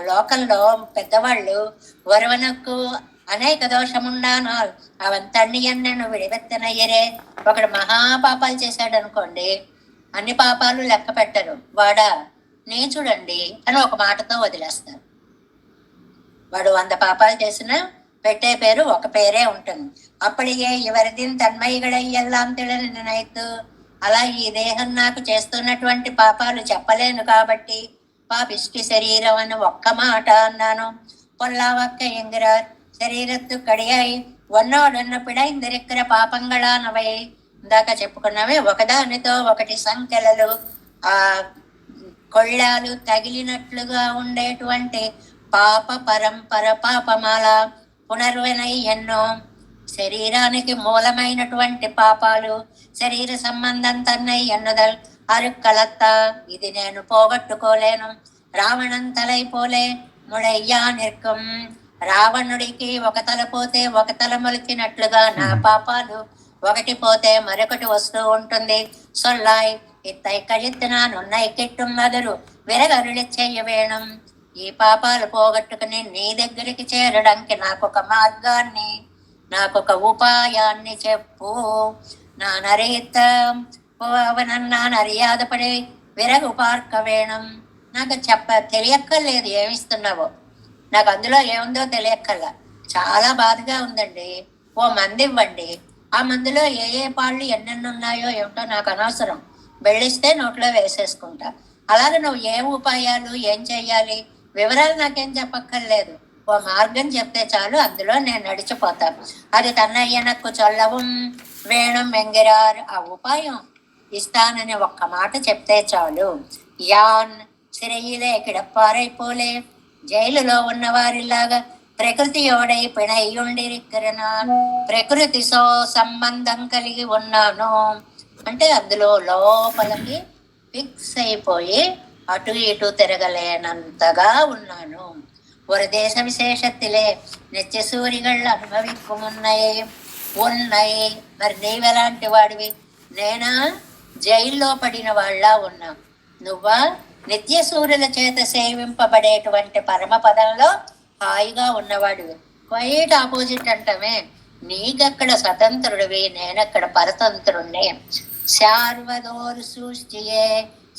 లోకల్లో పెద్దవాళ్ళు వరవనకు అనేక దోషముండానాల్ అవన్ తన్నియన్నను విడివెత్తనయ్యరే. ఒకడు మహాపాపాలు చేశాడు అనుకోండి, అన్ని పాపాలు లెక్క పెట్టరు. వాడా నీచుడండి అని ఒక మాటతో వదిలేస్తారు. వాడు 100 పాపాలు చేసినా పెట్టే పేరు ఒక పేరే ఉంటుంది. అప్పటికే ఇవరిదిన్ తన్మయిగడై ఎల్లాం తిళని నినైతు. అలా ఈ దేహం నాకు చేస్తున్నటువంటి పాపాలు చెప్పలేను కాబట్టి పాపిష్టి శరీరం అని ఒక్క మాట అన్నాను. పొల్లావక్క ఎంగిరార్ శరీరత్తు కడియాయి ఒన్నోడన్న పిడైందిరిక్కర పాపంగళానవై. ఇందాక చెప్పుకున్నవే ఒకదానితో ఒకటి సంఖ్యలు ఆ కొళ్ళాలు తగిలినట్లుగా ఉండేటువంటి పాప పరంపర పాపమాల పునర్వనై ఎన్నో. శరీరానికి మూలమైనటువంటి పాపాలు శరీర సంబంధం తన్నై ఎన్నుదల్ అరుక్కలత్త. ఇది నేను పోగొట్టుకోలేను. రావణం తలైపోలే ముడయ్యా నిర్కం. రావణుడికి ఒక తల పోతే ఒక తల మొలిచినట్లుగా నా పాపాలు ఒకటి పోతే మరొకటి వస్తూ ఉంటుంది. సొల్లాయ్ ఇత్తై కజిత్తునానున్నై కిట్టుం మదరు విరగరుడి చెయ్య వేణం. ఈ పాపాలు పోగొట్టుకుని నీ దగ్గరికి చేరడానికి నాకొక మార్గాన్ని, నాకొక ఉపాయాన్ని చెప్పు. నా నరేత అవనన్నా నర్యాదపడి విరగు పార్క వేణం. నాకు తెలియక్కర్లేదు ఏమిస్తున్నావో, నాకు అందులో ఏముందో తెలియక్కర్లా. చాలా బాధగా ఉందండి, ఓ మంది ఇవ్వండి. ఆ మందులో ఏ పాళ్ళు ఎన్నెన్ని ఉన్నాయో ఏమిటో నాకు అనవసరం. బెళ్ళిస్తే నోట్లో వేసేసుకుంటా. అలాగే నువ్వు ఏం ఉపాయాలు ఏం చెయ్యాలి వివరాలు నాకేం చెప్పక్కర్లేదు. ఓ మార్గం చెప్తే చాలు, అందులో నేను నడిచిపోతాను. అది తన్నయ్యనకు చొల్లవం వేణం వెంగిరారు. ఆ ఉపాయం ఇస్తానని ఒక్క మాట చెప్తే చాలు. యాన్ సిరయిలే కిడప్పారైపోలే. జైలులో ఉన్న వారిలాగా ప్రకృతియోడై పిణయ్యుండిరిక్కరనా. ప్రకృతితో సంబంధం కలిగి ఉన్నాను అంటే అందులో లోపలికి ఫిక్స్ అయిపోయి అటు ఇటు తిరగలేనంతగా ఉన్నాను. ஒரு தேச விசேஷத்திலே నిత్య సూరిగళ్ళు అనుభవిక్కుమున్నాయి ఉన్నాయి. మరి నీవెలాంటి వాడివి? నేనా జైల్లో పడిన వాళ్ళ ఉన్నా, నువ్వా నిత్య సూర్యుల చేత సేవింపబడేటువంటి పరమ పదంలో హాయిగా ఉన్నవాడివి. Quite opposite అంటమే. నీకక్కడ స్వతంత్రుడివి, నేనక్కడ పరతంత్రుణ్ణి. శార్వదోరు సృష్టియే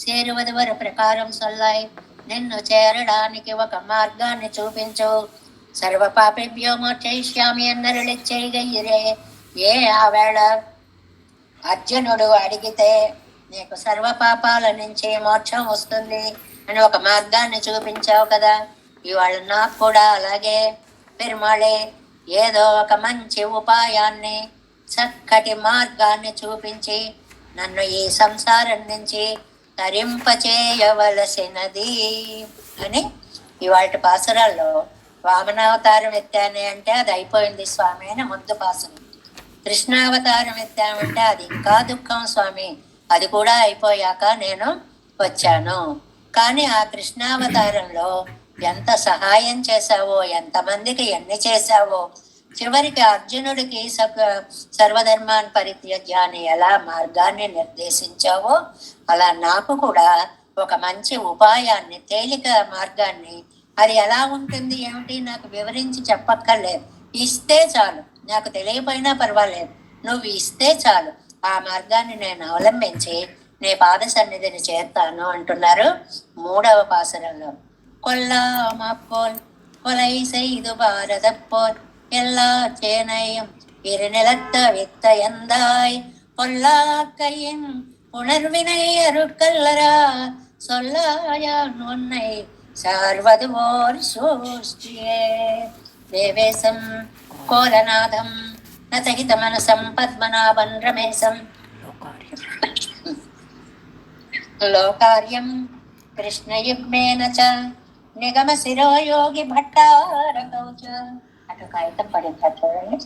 చేరువదవరు ప్రకారం సొల్లాయి. నిన్ను చేరడానికి ఒక మార్గాన్ని చూపించు. సర్వ పాపేభ్యో మోక్షయిష్యామి అన్నరులిచ్చేయగయ్యిరే. ఏ ఆవేళ అర్జునుడు అడిగితే నీకు సర్వ పాపాల నుంచి మోక్షం వస్తుంది అని ఒక మార్గాన్ని చూపించావు కదా, ఇవాళ నాకు కూడా అలాగే పెరుమాళే ఏదో ఒక మంచి ఉపాయాన్ని చక్కటి మార్గాన్ని చూపించి నన్ను ఈ సంసారం నుంచి తరింపచేయవలసినది అని. ఇవాళ పాసురాల్లో వామనావతారం ఎత్తానే అంటే అది అయిపోయింది స్వామి అని ముందు పాసురం. కృష్ణావతారం ఎత్తామంటే అది ఇంకా దుఃఖం స్వామి, అది కూడా అయిపోయాక నేను వచ్చాను. కానీ ఆ కృష్ణావతారంలో ఎంత సహాయం చేశావో, ఎంతమందికి ఎన్ని చేశావో, చివరికి అర్జునుడికి సర్వధర్మాన్ పరిత్యజ్య అని ఎలా మార్గాన్ని నిర్దేశించావో అలా నాకు కూడా ఒక మంచి ఉపాయాన్ని, తేలిక మార్గాన్ని, అది ఎలా ఉంటుంది ఏమిటి నాకు వివరించి చెప్పక్కర్లేదు, ఇస్తే చాలు. నాకు తెలియపోయినా పర్వాలేదు, నువ్వు ఇస్తే చాలు. ఆ మార్గాన్ని నేను అవలంబించి నీ పాద సన్నిధిని చేస్తాను అంటున్నారు 3వ పాసురంలో. కొల్లామాపోల్ కొలై செய்து பாரதப்போர் எல்லா சேனையும் இருநிலத்த வித்தயந்தாய் பொல்லாக்கையின் உணர்வினை அருட்கல்லரா சொல்லாயான் உன்னை சார்வது ஓர் சூஷ்டியே. தேவேசம் கோலநாதம் நசகித மனசம் பத்மநாபன் ரமேశం లోకార్యం కృష్ణయుగ్మేన చ నిగమ శిరో యోగి భట్టారకౌ చ. అటు కాగితం పడింది చూడండి.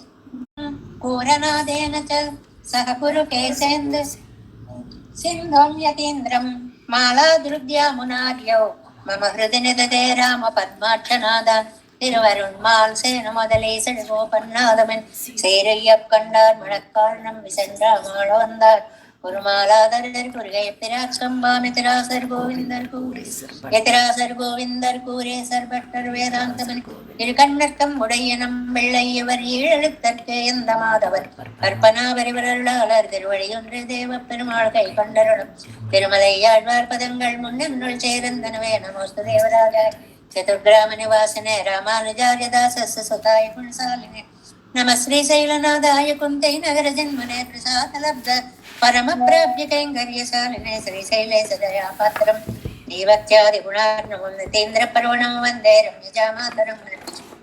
కూరనాదేన చ సహ కురు కేసేంద్ర सिन्धुं यतीन्द्रं मालादृग्यामुनार्यौ मम हृदि निदते राम पद्माक्षनाद திருவருண்மால் சேன முதலே செழுகோபன்னாதமன் சேரையக்கண்டார் மணக்காரணம் விசென்றாமாள வந்தார் குருமாலாதரர் குருகை பிராட்சம்பாமிதிராசர் கோவிந்தர் கூரே எதிராசர் கோவிந்தர் கூரே சர்வட்டர் வேதாந்தமன் திருக்கண்ணர்த்தம் உடையனம் வெள்ளையவர் ஈழெழுத்தற்கு எந்த மாதவர் கற்பனாவரிவரர்களாளர் திருவழியொன்று தேவ பெருமாள் கை கொண்டருளும் திருமலையாழ்வார் பதங்கள் முன்னின்றுள் சேர்ந்தனவே நமோஸ்து தேவராஜாய் चतुर्ग्राम निवासिने रामानुजार्य दासस्य सुताय गुणशालिने नमः श्रीशैलनाथाय कुन्ते नगर जन्मने प्रसादलब्ध परम प्राप्य कैङ्कर्यशालिने श्रीशैले सदया पात्रं दीवत्यादि गुणार्णवं नितेन्द्र पर्वणं वन्दे रम्यजामातरं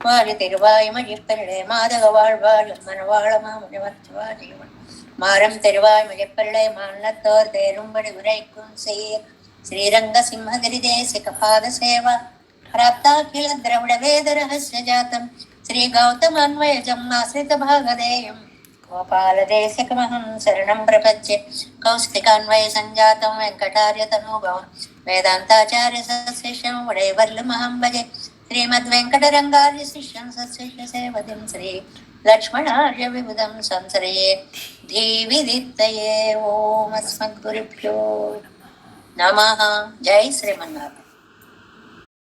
वालि तिरुवायुमजिप्पल्ले माधव வாழ்வாழும் மனவாளமாமுனிவர்ச்சுவா ஜீவன் மாறம் திருவாய் மஜப்பள்ளை மாநத்தோர் தேரும்படி உரைக்கும் சீர் श्रीरंग सिंहगिरि देशिक पाद सेवा प्राप्ताखिल द्रविड वेद रहस्य जातम श्री गौतमान्वयजम् आश्रित भागधेयम् गोपाल देशिकमहं शरणं प्रपद्ये कौस्तिकान्वय संजातं वेंकटार्य तनूभवम् वेदांताचार्य सशिष्यं वडेवर्लमहं भजे श्रीमद्वेंकटरंगार्य शिष्यं सशिष्य सेवतिं श्री लक्ष्मणार्य विबुधं संश्रये धीविदित्तये ओम अस्मद्गुरुभ्यो नमः। जय श्रीमन्नारायण।